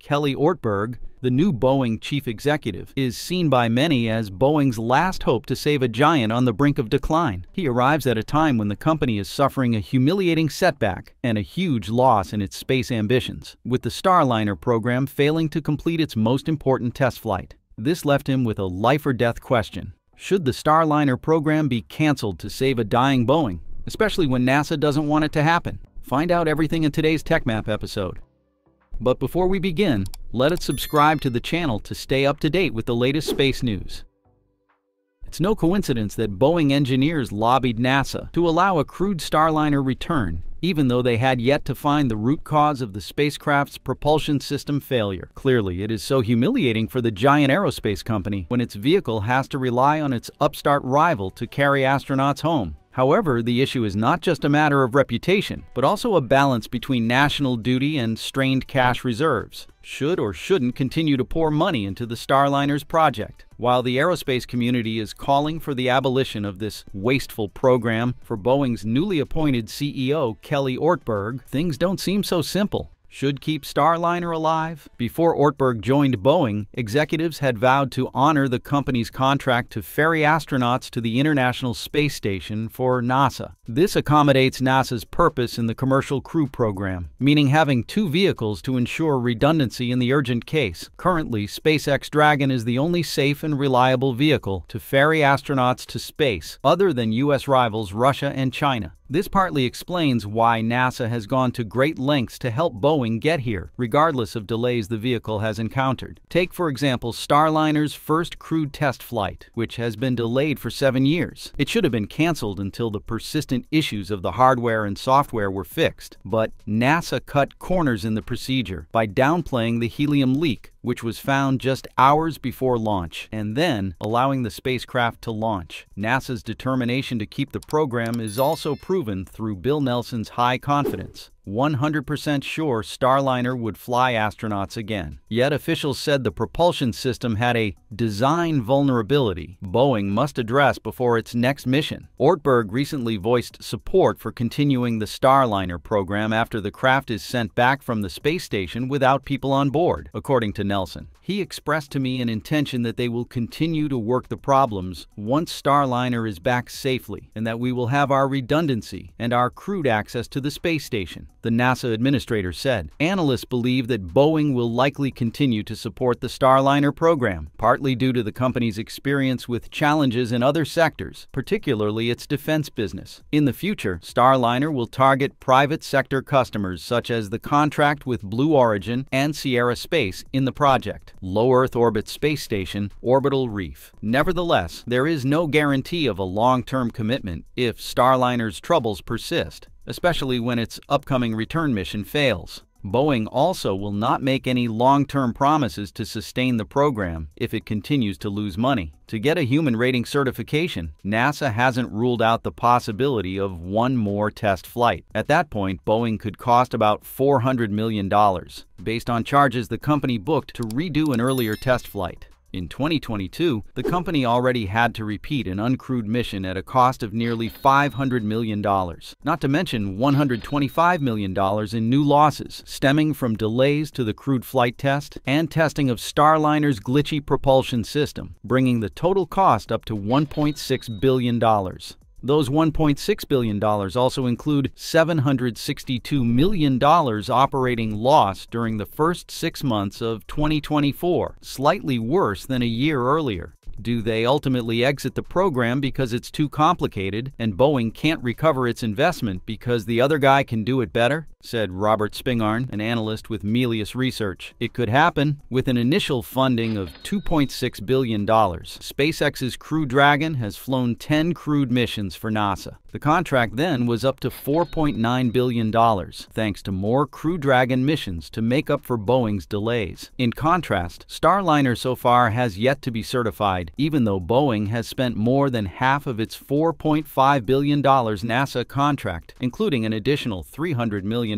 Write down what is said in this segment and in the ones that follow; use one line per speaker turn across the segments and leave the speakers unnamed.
Kelly Ortberg, the new Boeing chief executive, is seen by many as Boeing's last hope to save a giant on the brink of decline. He arrives at a time when the company is suffering a humiliating setback and a huge loss in its space ambitions, with the Starliner program failing to complete its most important test flight. This left him with a life-or-death question. Should the Starliner program be canceled to save a dying Boeing, especially when NASA doesn't want it to happen? Find out everything in today's Techmap episode. But before we begin, let us subscribe to the channel to stay up to date with the latest space news. It's no coincidence that Boeing engineers lobbied NASA to allow a crewed Starliner return, even though they had yet to find the root cause of the spacecraft's propulsion system failure. Clearly, it is so humiliating for the giant aerospace company when its vehicle has to rely on its upstart rival to carry astronauts home. However, the issue is not just a matter of reputation, but also a balance between national duty and strained cash reserves. Should or shouldn't continue to pour money into the Starliner's project. While the aerospace community is calling for the abolition of this wasteful program, for Boeing's newly appointed CEO, Kelly Ortberg, things don't seem so simple. Should keep Starliner alive? Before Ortberg joined Boeing, executives had vowed to honor the company's contract to ferry astronauts to the International Space Station for NASA. This accommodates NASA's purpose in the Commercial Crew Program, meaning having two vehicles to ensure redundancy in the urgent case. Currently, SpaceX Dragon is the only safe and reliable vehicle to ferry astronauts to space, other than U.S. rivals Russia and China. This partly explains why NASA has gone to great lengths to help Boeing get here, regardless of delays the vehicle has encountered. Take, for example, Starliner's first crewed test flight, which has been delayed for 7 years. It should have been canceled until the persistent issues of the hardware and software were fixed. But NASA cut corners in the procedure by downplaying the helium leak, which was found just hours before launch, and then allowing the spacecraft to launch. NASA's determination to keep the program is also proven through Bill Nelson's high confidence. 100% sure Starliner would fly astronauts again. Yet officials said the propulsion system had a design vulnerability Boeing must address before its next mission. Ortberg recently voiced support for continuing the Starliner program after the craft is sent back from the space station without people on board, according to Nelson. He expressed to me an intention that they will continue to work the problems once Starliner is back safely, and that we will have our redundancy and our crewed access to the space station, the NASA administrator said. Analysts believe that Boeing will likely continue to support the Starliner program, partly due to the company's experience with challenges in other sectors, particularly its defense business. In the future, Starliner will target private sector customers such as the contract with Blue Origin and Sierra Space in the project. Low Earth Orbit Space Station, Orbital Reef. Nevertheless, there is no guarantee of a long-term commitment if Starliner's troubles persist, especially when its upcoming return mission fails. Boeing also will not make any long-term promises to sustain the program if it continues to lose money. To get a human rating certification, NASA hasn't ruled out the possibility of one more test flight. At that point, Boeing could cost about $400 million, based on charges the company booked to redo an earlier test flight. In 2022, the company already had to repeat an uncrewed mission at a cost of nearly $500 million, not to mention $125 million in new losses stemming from delays to the crewed flight test and testing of Starliner's glitchy propulsion system, bringing the total cost up to $1.6 billion. Those $1.6 billion also include $762 million operating loss during the first 6 months of 2024, slightly worse than a year earlier. Do they ultimately exit the program because it's too complicated and Boeing can't recover its investment because the other guy can do it better? Said Robert Spingarn, an analyst with Melius Research. It could happen. With an initial funding of $2.6 billion, SpaceX's Crew Dragon has flown 10 crewed missions for NASA. The contract then was up to $4.9 billion, thanks to more Crew Dragon missions to make up for Boeing's delays. In contrast, Starliner so far has yet to be certified, even though Boeing has spent more than half of its $4.5 billion NASA contract, including an additional $300 million.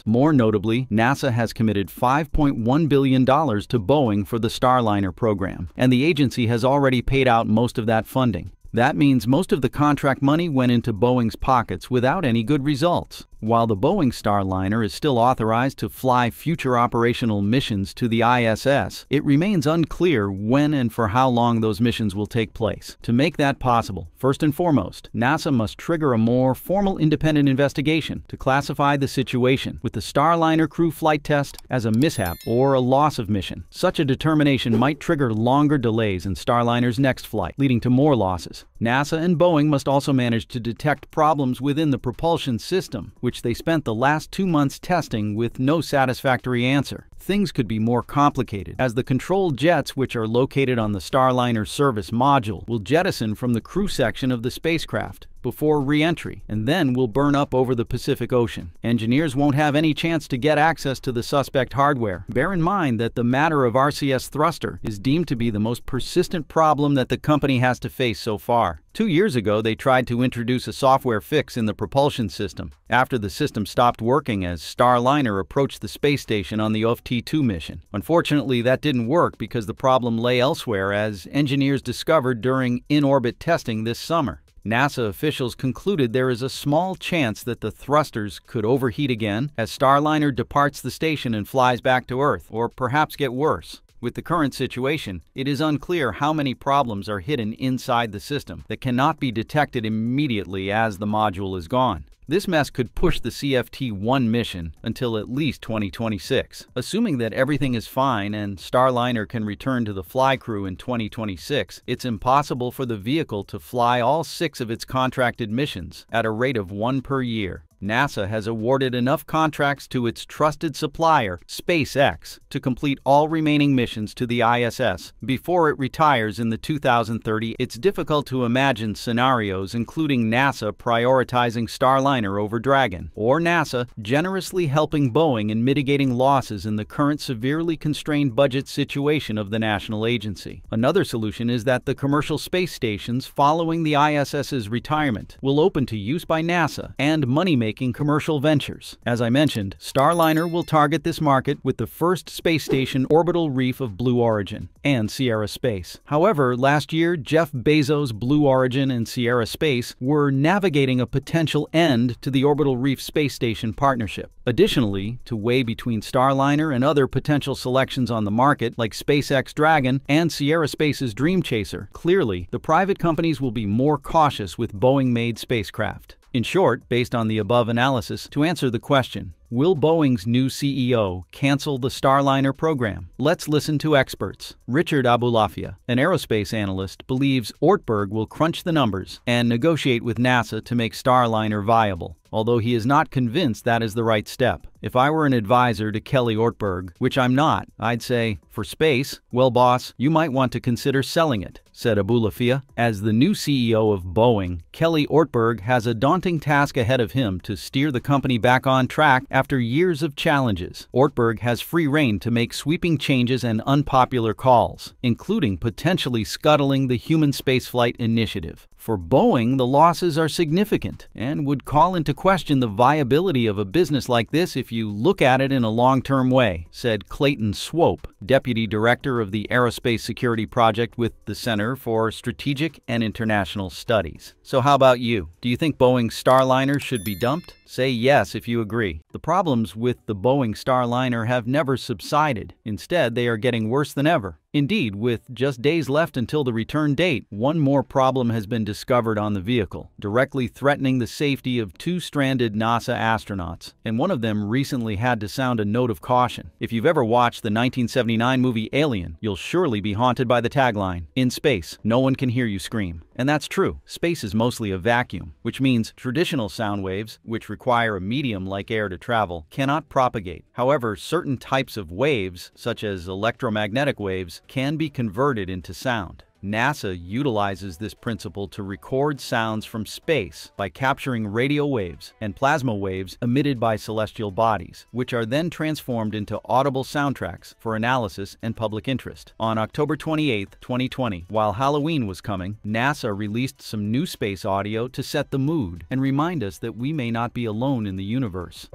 More notably, NASA has committed $5.1 billion to Boeing for the Starliner program, and the agency has already paid out most of that funding. That means most of the contract money went into Boeing's pockets without any good results. While the Boeing Starliner is still authorized to fly future operational missions to the ISS, it remains unclear when and for how long those missions will take place. To make that possible, first and foremost, NASA must trigger a more formal independent investigation to classify the situation with the Starliner crew flight test as a mishap or a loss of mission. Such a determination might trigger longer delays in Starliner's next flight, leading to more losses. NASA and Boeing must also manage to detect problems within the propulsion system, which they spent the last 2 months testing with no satisfactory answer. Things could be more complicated, as the controlled jets, which are located on the Starliner service module, will jettison from the crew section of the spacecraft before re-entry, and then will burn up over the Pacific Ocean. Engineers won't have any chance to get access to the suspect hardware. Bear in mind that the matter of RCS thruster is deemed to be the most persistent problem that the company has to face so far. 2 years ago, they tried to introduce a software fix in the propulsion system, after the system stopped working as Starliner approached the space station on the OFT-2 mission. Unfortunately, that didn't work because the problem lay elsewhere, as engineers discovered during in-orbit testing this summer. NASA officials concluded there is a small chance that the thrusters could overheat again as Starliner departs the station and flies back to Earth, or perhaps get worse. With the current situation, it is unclear how many problems are hidden inside the system that cannot be detected immediately as the module is gone. This mess could push the CFT-1 mission until at least 2026. Assuming that everything is fine and Starliner can return to the fly crew in 2026, it's impossible for the vehicle to fly all 6 of its contracted missions at a rate of 1 per year. NASA has awarded enough contracts to its trusted supplier, SpaceX, to complete all remaining missions to the ISS before it retires in the 2030. It's difficult to imagine scenarios including NASA prioritizing Starliner over Dragon, or NASA generously helping Boeing in mitigating losses in the current severely constrained budget situation of the national agency. Another solution is that the commercial space stations following the ISS's retirement will open to use by NASA and money-making commercial ventures. As I mentioned, Starliner will target this market with the first space station orbital reef of Blue Origin and Sierra Space. However, last year, Jeff Bezos' Blue Origin and Sierra Space were navigating a potential end to the orbital reef space station partnership. Additionally, to weigh between Starliner and other potential selections on the market like SpaceX Dragon and Sierra Space's Dream Chaser, clearly, the private companies will be more cautious with Boeing-made spacecraft. In short, based on the above analysis, to answer the question, will Boeing's new CEO cancel the Starliner program? Let's listen to experts. Richard Abulafia, an aerospace analyst, believes Ortberg will crunch the numbers and negotiate with NASA to make Starliner viable, although he is not convinced that is the right step. If I were an advisor to Kelly Ortberg, which I'm not, I'd say, for space, well boss, you might want to consider selling it, said Abulafia. As the new CEO of Boeing, Kelly Ortberg has a daunting task ahead of him to steer the company back on track after years of challenges. Ortberg has free rein to make sweeping changes and unpopular calls, including potentially scuttling the human spaceflight initiative. For Boeing, the losses are significant and would call into question the viability of a business like this if you look at it in a long-term way, said Clayton Swope, Deputy Director of the Aerospace Security Project with the Center for Strategic and International Studies. So how about you? Do you think Boeing's Starliner should be dumped? Say yes if you agree. The problems with the Boeing Starliner have never subsided. Instead, they are getting worse than ever. Indeed, with just days left until the return date, one more problem has been discovered on the vehicle, directly threatening the safety of 2 stranded NASA astronauts, and one of them recently had to sound a note of caution. If you've ever watched the 1979 movie Alien, you'll surely be haunted by the tagline, "In space, no one can hear you scream." And that's true. Space is mostly a vacuum, which means traditional sound waves, which require a medium like air to travel, cannot propagate. However, certain types of waves, such as electromagnetic waves, can be converted into sound. NASA utilizes this principle to record sounds from space by capturing radio waves and plasma waves emitted by celestial bodies, which are then transformed into audible soundtracks for analysis and public interest. On October 28, 2020, while Halloween was coming, NASA released some new space audio to set the mood and remind us that we may not be alone in the universe.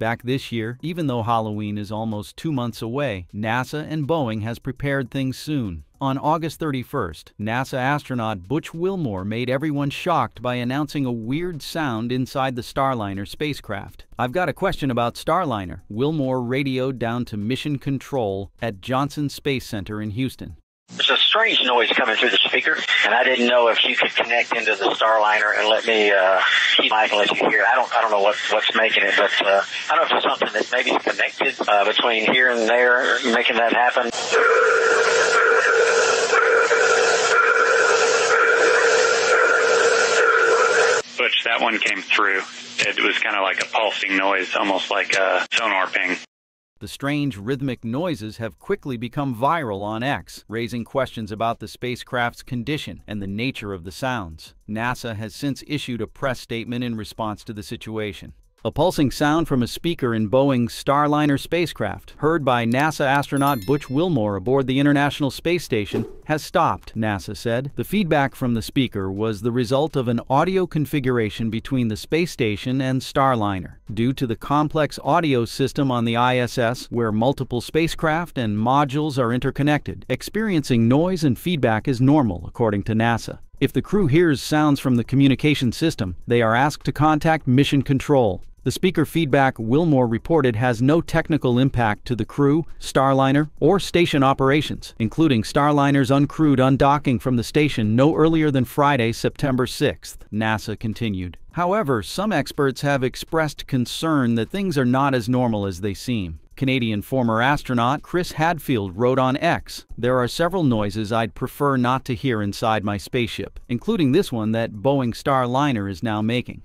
back this year, even though Halloween is almost 2 months away, NASA and Boeing has prepared things soon. On August 31st, NASA astronaut Butch Wilmore made everyone shocked by announcing a weird sound inside the Starliner spacecraft. "I've got a question about Starliner," Wilmore radioed down to Mission Control at Johnson Space Center in Houston.
There's a strange noise coming through the speaker, and I didn't know if you could connect into the Starliner and let me keep mic and let you hear it. I don't know what's making it, but I don't know if it's something that maybe is connected between here and there, making that happen.
Butch, that one came through. It was kind of like a pulsing noise, almost like a sonar ping.
The strange rhythmic noises have quickly become viral on X, raising questions about the spacecraft's condition and the nature of the sounds. NASA has since issued a press statement in response to the situation. A pulsing sound from a speaker in Boeing's Starliner spacecraft, heard by NASA astronaut Butch Wilmore aboard the International Space Station, has stopped, NASA said. The feedback from the speaker was the result of an audio configuration between the space station and Starliner. Due to the complex audio system on the ISS, where multiple spacecraft and modules are interconnected, experiencing noise and feedback is normal, according to NASA. If the crew hears sounds from the communication system, they are asked to contact Mission Control. The speaker feedback Wilmore reported has no technical impact to the crew, Starliner, or station operations, including Starliner's uncrewed undocking from the station no earlier than Friday, September 6th, NASA continued. However, some experts have expressed concern that things are not as normal as they seem. Canadian former astronaut Chris Hadfield wrote on X, "There are several noises I'd prefer not to hear inside my spaceship, including this one that Boeing Starliner is now making."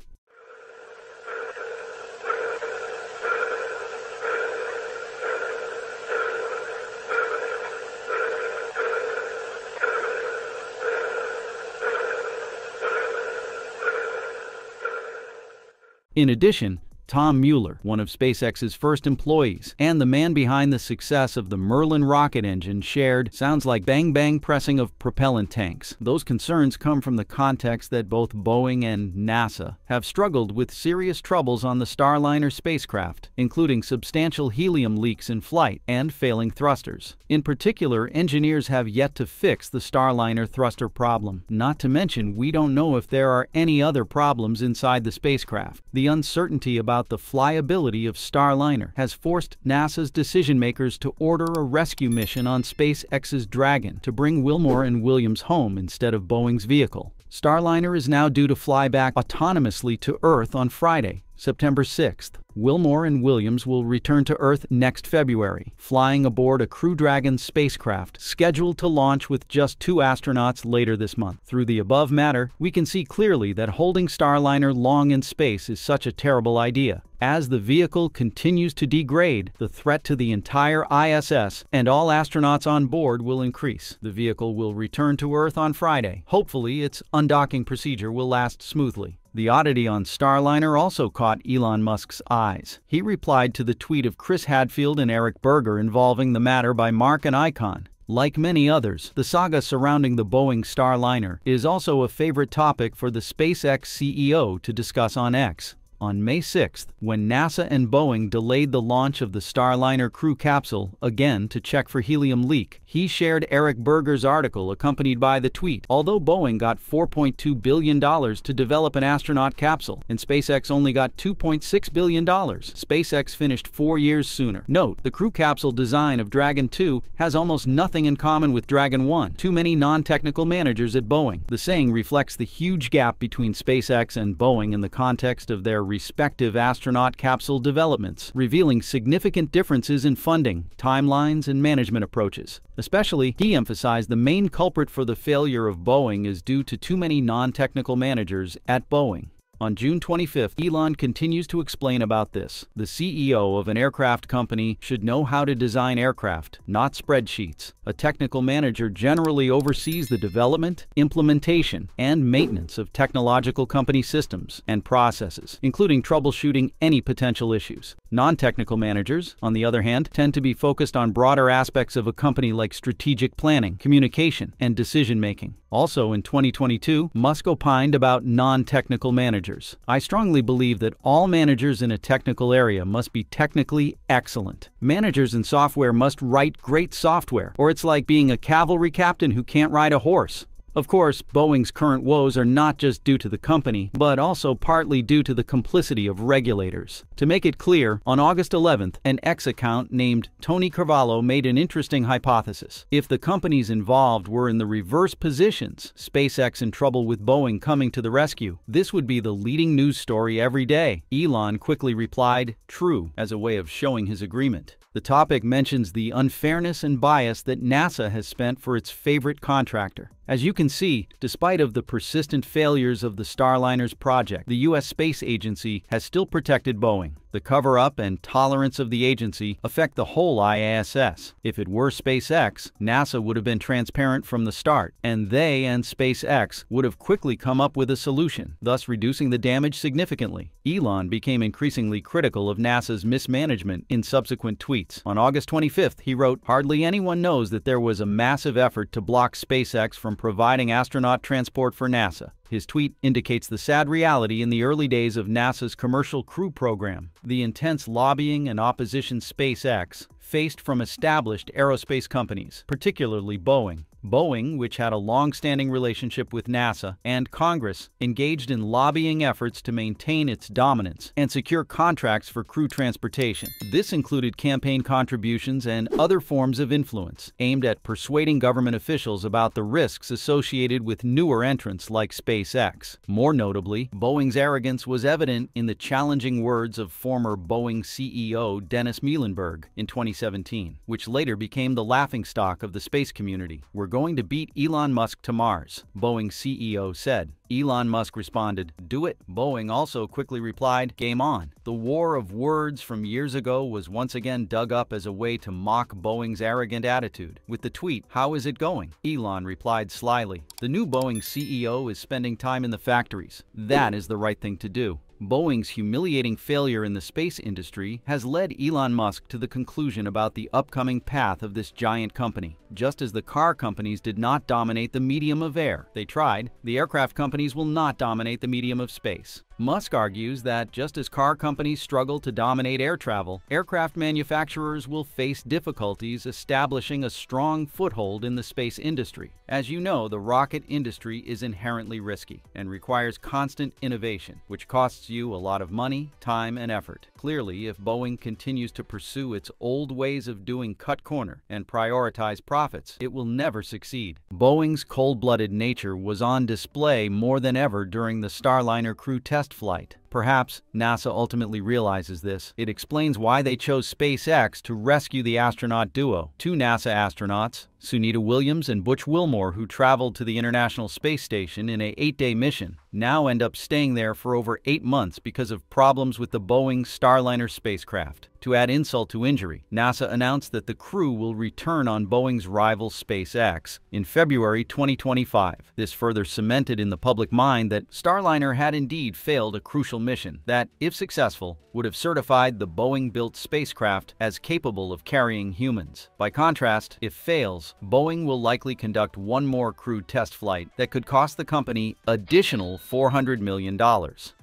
In addition, Tom Mueller, one of SpaceX's first employees, and the man behind the success of the Merlin rocket engine, shared sounds like bang-bang pressing of propellant tanks. Those concerns come from the context that both Boeing and NASA have struggled with serious troubles on the Starliner spacecraft, including substantial helium leaks in flight and failing thrusters. In particular, engineers have yet to fix the Starliner thruster problem. Not to mention, we don't know if there are any other problems inside the spacecraft. The uncertainty about the flyability of Starliner has forced NASA's decision-makers to order a rescue mission on SpaceX's Dragon to bring Wilmore and Williams home instead of Boeing's vehicle. Starliner is now due to fly back autonomously to Earth on Friday, September 6th. Wilmore and Williams will return to Earth next February, flying aboard a Crew Dragon spacecraft scheduled to launch with just 2 astronauts later this month. Through the above matter, we can see clearly that holding Starliner long in space is such a terrible idea. As the vehicle continues to degrade, the threat to the entire ISS and all astronauts on board will increase. The vehicle will return to Earth on Friday. Hopefully, its undocking procedure will last smoothly. The oddity on Starliner also caught Elon Musk's eyes. He replied to the tweet of Chris Hadfield and Eric Berger involving the matter by Mark and Icon. Like many others, the saga surrounding the Boeing Starliner is also a favorite topic for the SpaceX CEO to discuss on X. On May 6th, when NASA and Boeing delayed the launch of the Starliner crew capsule, again to check for helium leak, he shared Eric Berger's article accompanied by the tweet. Although Boeing got $4.2 billion to develop an astronaut capsule, and SpaceX only got $2.6 billion, SpaceX finished 4 years sooner. Note, the crew capsule design of Dragon 2 has almost nothing in common with Dragon 1. Too many non-technical managers at Boeing. The saying reflects the huge gap between SpaceX and Boeing in the context of their respective astronaut capsule developments, revealing significant differences in funding, timelines, and management approaches. Especially, he emphasized the main culprit for the failure of Boeing is due to too many non-technical managers at Boeing. On June 25th, Elon continues to explain about this. The CEO of an aircraft company should know how to design aircraft, not spreadsheets. A technical manager generally oversees the development, implementation, and maintenance of technological company systems and processes, including troubleshooting any potential issues. Non-technical managers, on the other hand, tend to be focused on broader aspects of a company like strategic planning, communication, and decision-making. Also in 2022, Musk opined about non-technical managers. I strongly believe that all managers in a technical area must be technically excellent. Managers in software must write great software, or it's like being a cavalry captain who can't ride a horse. Of course, Boeing's current woes are not just due to the company, but also partly due to the complicity of regulators. To make it clear, on August 11th, an X account named Tony Carvalho made an interesting hypothesis. If the companies involved were in the reverse positions, SpaceX in trouble with Boeing coming to the rescue, this would be the leading news story every day. Elon quickly replied, "True," as a way of showing his agreement. The topic mentions the unfairness and bias that NASA has spent for its favorite contractor. As you can see, despite of the persistent failures of the Starliner's project, the U.S. Space Agency has still protected Boeing. The cover-up and tolerance of the agency affect the whole IASS. If it were SpaceX, NASA would have been transparent from the start, and they and SpaceX would have quickly come up with a solution, thus reducing the damage significantly. Elon became increasingly critical of NASA's mismanagement in subsequent tweets. On August 25th, he wrote, "Hardly anyone knows that there was a massive effort to block SpaceX from providing astronaut transport for NASA." His tweet indicates the sad reality in the early days of NASA's Commercial Crew Program. The intense lobbying and opposition SpaceX faced from established aerospace companies, particularly Boeing. Boeing, which had a long-standing relationship with NASA and Congress, engaged in lobbying efforts to maintain its dominance and secure contracts for crew transportation. This included campaign contributions and other forms of influence aimed at persuading government officials about the risks associated with newer entrants like SpaceX. More notably, Boeing's arrogance was evident in the challenging words of former Boeing CEO Dennis Muilenburg in 2017, which later became the laughingstock of the space community. "We're going to beat Elon Musk to Mars," Boeing CEO said. Elon Musk responded, "Do it." Boeing also quickly replied, "Game on." The war of words from years ago was once again dug up as a way to mock Boeing's arrogant attitude. With the tweet, "How is it going?" Elon replied slyly, "The new Boeing CEO is spending time in the factories. That is the right thing to do." Boeing's humiliating failure in the space industry has led Elon Musk to the conclusion about the upcoming path of this giant company. Just as the car companies did not dominate the medium of air, they tried, the aircraft companies will not dominate the medium of space. Musk argues that just as car companies struggle to dominate air travel, aircraft manufacturers will face difficulties establishing a strong foothold in the space industry. As you know, the rocket industry is inherently risky and requires constant innovation, which costs you a lot of money, time, and effort. Clearly, if Boeing continues to pursue its old ways of doing cut corner and prioritize profits, it will never succeed. Boeing's cold-blooded nature was on display more than ever during the Starliner crew test flight. Perhaps NASA ultimately realizes this. It explains why they chose SpaceX to rescue the astronaut duo. Two NASA astronauts, Sunita Williams and Butch Wilmore, who traveled to the International Space Station in an 8-day mission, now end up staying there for over 8 months because of problems with the Boeing Starliner spacecraft. To add insult to injury, NASA announced that the crew will return on Boeing's rival SpaceX in February 2025. This further cemented in the public mind that Starliner had indeed failed a crucial mission that, if successful, would have certified the Boeing-built spacecraft as capable of carrying humans. By contrast, if fails, Boeing will likely conduct one more crewed test flight that could cost the company additional $400 million.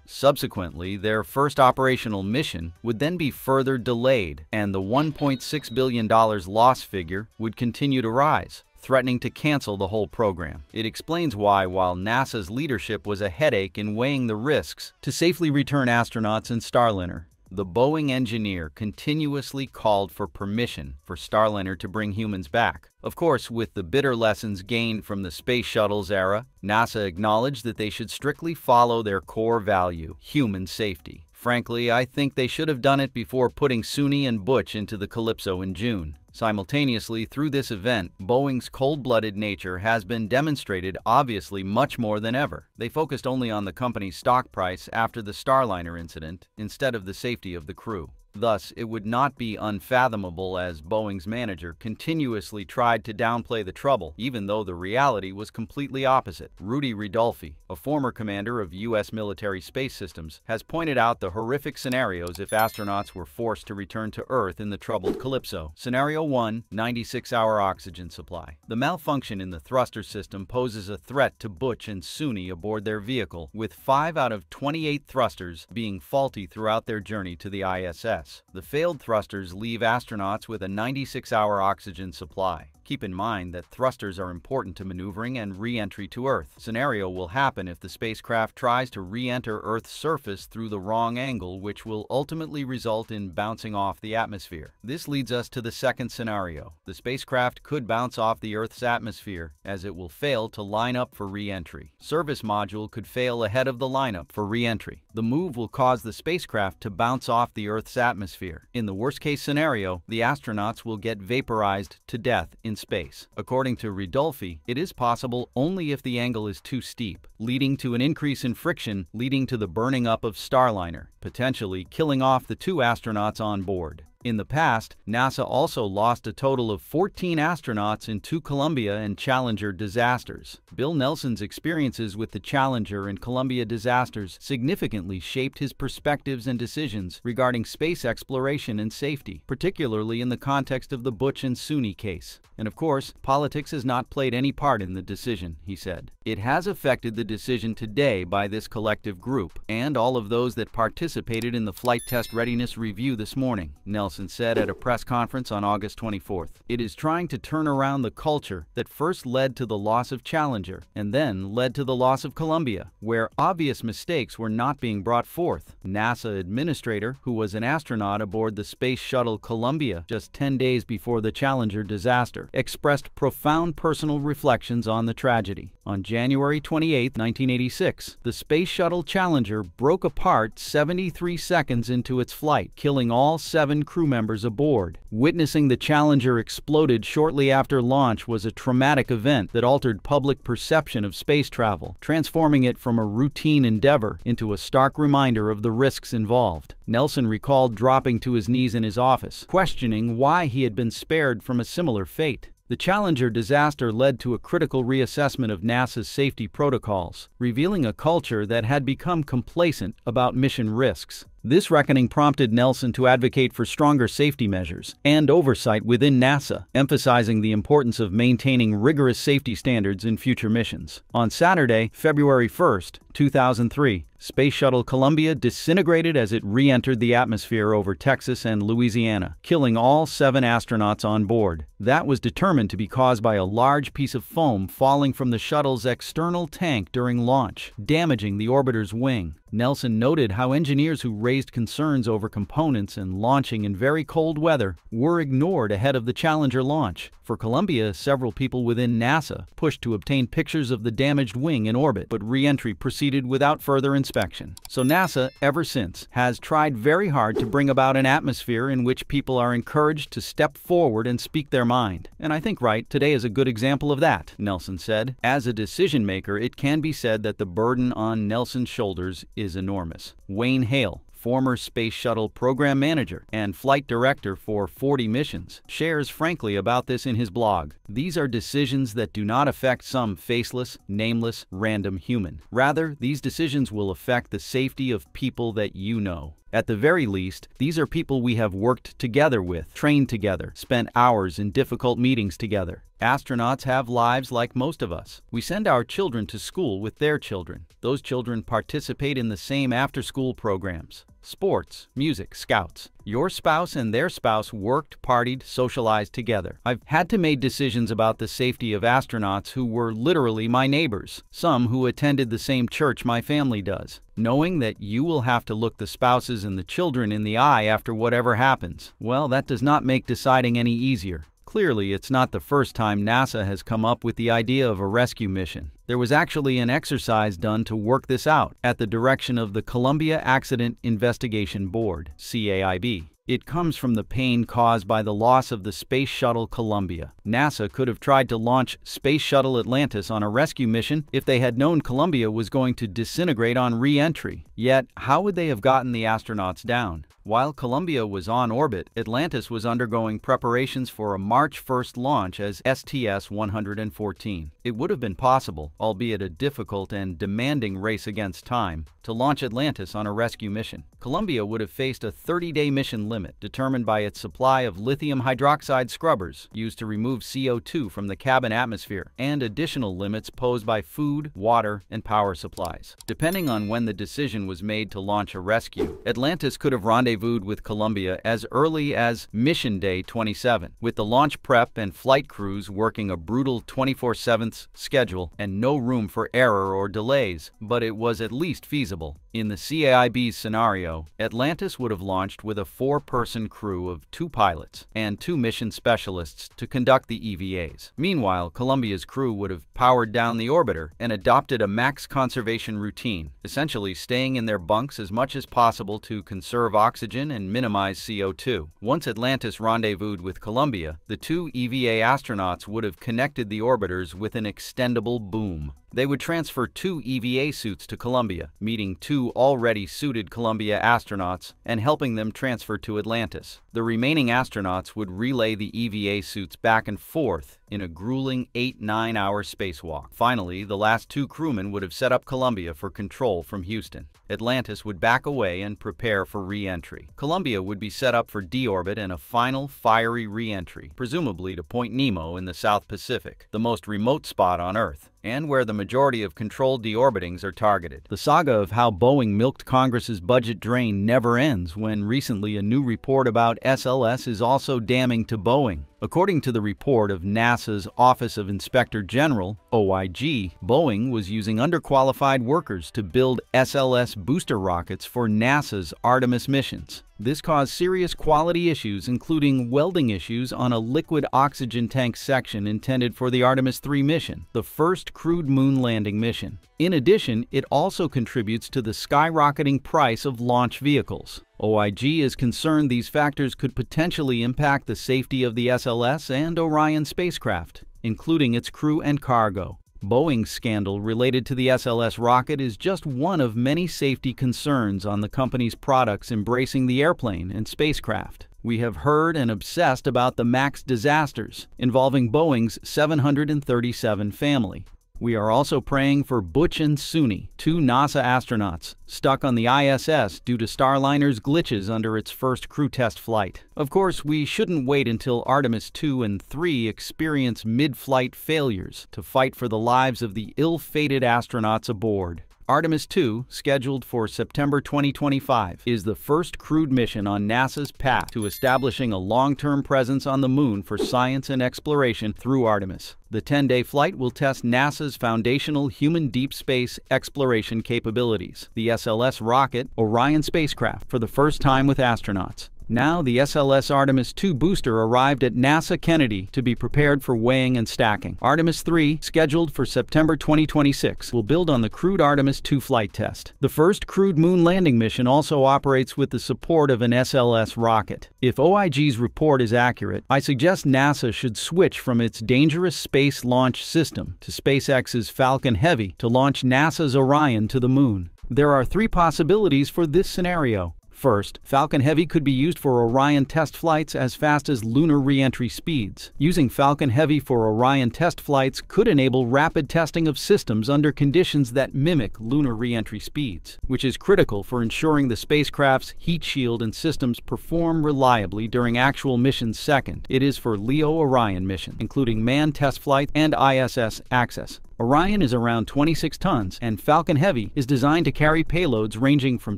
Subsequently, their first operational mission would then be further delayed, and the $1.6 billion loss figure would continue to rise, threatening to cancel the whole program. It explains why, while NASA's leadership was a headache in weighing the risks to safely return astronauts in Starliner, the Boeing engineer continuously called for permission for Starliner to bring humans back. Of course, with the bitter lessons gained from the Space Shuttle's era, NASA acknowledged that they should strictly follow their core value, human safety. Frankly, I think they should have done it before putting Suni and Butch into the Calypso in June. Simultaneously, through this event, Boeing's cold-blooded nature has been demonstrated obviously much more than ever. They focused only on the company's stock price after the Starliner incident, instead of the safety of the crew. Thus, it would not be unfathomable as Boeing's manager continuously tried to downplay the trouble, even though the reality was completely opposite. Rudy Ridolfi, a former commander of U.S. military space systems, has pointed out the horrific scenarios if astronauts were forced to return to Earth in the troubled Calypso. Scenario 1, 96-hour oxygen supply. The malfunction in the thruster system poses a threat to Butch and Suni aboard their vehicle, with 5 out of 28 thrusters being faulty throughout their journey to the ISS. The failed thrusters leave astronauts with a 96-hour oxygen supply. Keep in mind that thrusters are important to maneuvering and re-entry to Earth. Scenario will happen if the spacecraft tries to re-enter Earth's surface through the wrong angle, which will ultimately result in bouncing off the atmosphere. This leads us to the second scenario. The spacecraft could bounce off the Earth's atmosphere, as it will fail to line up for re-entry. Service module could fail ahead of the lineup for re-entry. The move will cause the spacecraft to bounce off the Earth's atmosphere. In the worst-case scenario, the astronauts will get vaporized to death in space. According to Ridolfi, it is possible only if the angle is too steep, leading to an increase in friction, leading to the burning up of Starliner, potentially killing off the 2 astronauts on board. In the past, NASA also lost a total of 14 astronauts in 2 Columbia and Challenger disasters. Bill Nelson's experiences with the Challenger and Columbia disasters significantly shaped his perspectives and decisions regarding space exploration and safety, particularly in the context of the Butch and Suni case. And of course, politics has not played any part in the decision, he said. It has affected the decision today by this collective group and all of those that participated in the flight test readiness review this morning, Nelson said at a press conference on August 24th. It is trying to turn around the culture that first led to the loss of Challenger and then led to the loss of Columbia, where obvious mistakes were not being brought forth. NASA administrator, who was an astronaut aboard the Space Shuttle Columbia just 10 days before the Challenger disaster, expressed profound personal reflections on the tragedy. On January 28, 1986, the Space Shuttle Challenger broke apart 73 seconds into its flight, killing all 7 crew members aboard. Witnessing the Challenger exploded shortly after launch was a traumatic event that altered public perception of space travel, transforming it from a routine endeavor into a stark reminder of the risks involved. Nelson recalled dropping to his knees in his office, questioning why he had been spared from a similar fate. The Challenger disaster led to a critical reassessment of NASA's safety protocols, revealing a culture that had become complacent about mission risks. This reckoning prompted Nelson to advocate for stronger safety measures and oversight within NASA, emphasizing the importance of maintaining rigorous safety standards in future missions. On Saturday, February 1, 2003, Space Shuttle Columbia disintegrated as it re-entered the atmosphere over Texas and Louisiana, killing all 7 astronauts on board. That was determined to be caused by a large piece of foam falling from the shuttle's external tank during launch, damaging the orbiter's wing. Nelson noted how engineers who raised concerns over components and launching in very cold weather were ignored ahead of the Challenger launch. For Columbia, several people within NASA pushed to obtain pictures of the damaged wing in orbit, but re-entry proceeded without further inspection. So NASA, ever since, has tried very hard to bring about an atmosphere in which people are encouraged to step forward and speak their mind. And I think today is a good example of that, Nelson said. As a decision maker, it can be said that the burden on Nelson's shoulders is enormous. Wayne Hale, former Space Shuttle program manager and flight director for 40 missions, shares frankly about this in his blog. These are decisions that do not affect some faceless, nameless, random human. Rather, these decisions will affect the safety of people that you know. At the very least, these are people we have worked together with, trained together, spent hours in difficult meetings together. Astronauts have lives like most of us. We send our children to school with their children. Those children participate in the same after-school programs. Sports, music, scouts. Your spouse and their spouse worked, partied, socialized together. I've had to make decisions about the safety of astronauts who were literally my neighbors, some who attended the same church my family does. Knowing that you will have to look the spouses and the children in the eye after whatever happens, well, that does not make deciding any easier. Clearly, it's not the first time NASA has come up with the idea of a rescue mission. There was actually an exercise done to work this out at the direction of the Columbia Accident Investigation Board, CAIB. It comes from the pain caused by the loss of the Space Shuttle Columbia. NASA could have tried to launch Space Shuttle Atlantis on a rescue mission if they had known Columbia was going to disintegrate on re-entry. Yet, how would they have gotten the astronauts down? While Columbia was on orbit, Atlantis was undergoing preparations for a March 1st launch as STS-114. It would have been possible, albeit a difficult and demanding race against time, to launch Atlantis on a rescue mission. Columbia would have faced a 30-day mission limit determined by its supply of lithium hydroxide scrubbers used to remove CO2 from the cabin atmosphere, and additional limits posed by food, water, and power supplies. Depending on when the decision was made to launch a rescue, Atlantis could have rendezvoused with Columbia as early as Mission Day 27, with the launch prep and flight crews working a brutal 24/7 schedule and no room for error or delays, but it was at least feasible. In the CAIB's scenario, Atlantis would have launched with a 4-person crew of 2 pilots and 2 mission specialists to conduct the EVAs. Meanwhile, Columbia's crew would have powered down the orbiter and adopted a max conservation routine, essentially staying in their bunks as much as possible to conserve oxygen and minimize CO2. Once Atlantis rendezvoused with Columbia, the 2 EVA astronauts would have connected the orbiters with an extendable boom. They would transfer 2 EVA suits to Columbia, meeting 2 already suited Columbia astronauts and helping them transfer to Atlantis. The remaining astronauts would relay the EVA suits back and forth in a grueling 8-9-hour spacewalk. Finally, the last 2 crewmen would have set up Columbia for control from Houston. Atlantis would back away and prepare for re-entry. Columbia would be set up for deorbit and a final fiery re-entry, presumably to Point Nemo in the South Pacific, the most remote spot on Earth, and where the majority of controlled deorbitings are targeted. The saga of how Boeing milked Congress's budget drain never ends when recently a new report about SLS is also damning to Boeing. According to the report of NASA's Office of Inspector General, OIG, Boeing was using underqualified workers to build SLS booster rockets for NASA's Artemis missions. This caused serious quality issues, including welding issues on a liquid oxygen tank section intended for the Artemis 3 mission, the first crewed moon landing mission. In addition, it also contributes to the skyrocketing price of launch vehicles. OIG is concerned these factors could potentially impact the safety of the SLS and Orion spacecraft, including its crew and cargo. Boeing's scandal related to the SLS rocket is just one of many safety concerns on the company's products embracing the airplane and spacecraft. We have heard and obsessed about the MAX disasters involving Boeing's 737 family. We are also praying for Butch and Suni, 2 NASA astronauts stuck on the ISS due to Starliner's glitches under its first crew test flight. Of course, we shouldn't wait until Artemis 2 and 3 experience mid-flight failures to fight for the lives of the ill-fated astronauts aboard. Artemis 2, scheduled for September 2025, is the first crewed mission on NASA's path to establishing a long-term presence on the Moon for science and exploration through Artemis. The 10-day flight will test NASA's foundational human deep space exploration capabilities, the SLS rocket, Orion spacecraft, for the first time with astronauts. Now, the SLS Artemis 2 booster arrived at NASA Kennedy to be prepared for weighing and stacking. Artemis 3, scheduled for September 2026, will build on the crewed Artemis 2 flight test. The first crewed moon landing mission also operates with the support of an SLS rocket. If OIG's report is accurate, I suggest NASA should switch from its dangerous space launch system to SpaceX's Falcon Heavy to launch NASA's Orion to the Moon. There are 3 possibilities for this scenario. First, Falcon Heavy could be used for Orion test flights as fast as lunar re-entry speeds. Using Falcon Heavy for Orion test flights could enable rapid testing of systems under conditions that mimic lunar re-entry speeds, which is critical for ensuring the spacecraft's heat shield and systems perform reliably during actual missions. Second, it is for LEO Orion missions, including manned test flights and ISS access. Orion is around 26 tons, and Falcon Heavy is designed to carry payloads ranging from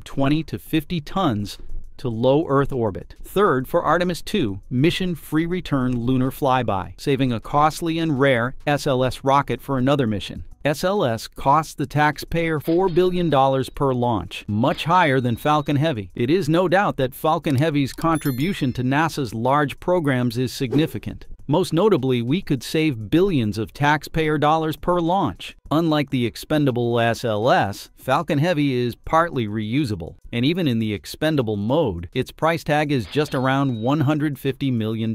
20 to 50 tons to low Earth orbit. Third, for Artemis 2, mission-free return lunar flyby, saving a costly and rare SLS rocket for another mission. SLS costs the taxpayer $4 billion per launch, much higher than Falcon Heavy. It is no doubt that Falcon Heavy's contribution to NASA's large programs is significant. Most notably, we could save billions of taxpayer dollars per launch. Unlike the expendable SLS, Falcon Heavy is partly reusable, and even in the expendable mode, its price tag is just around $150 million.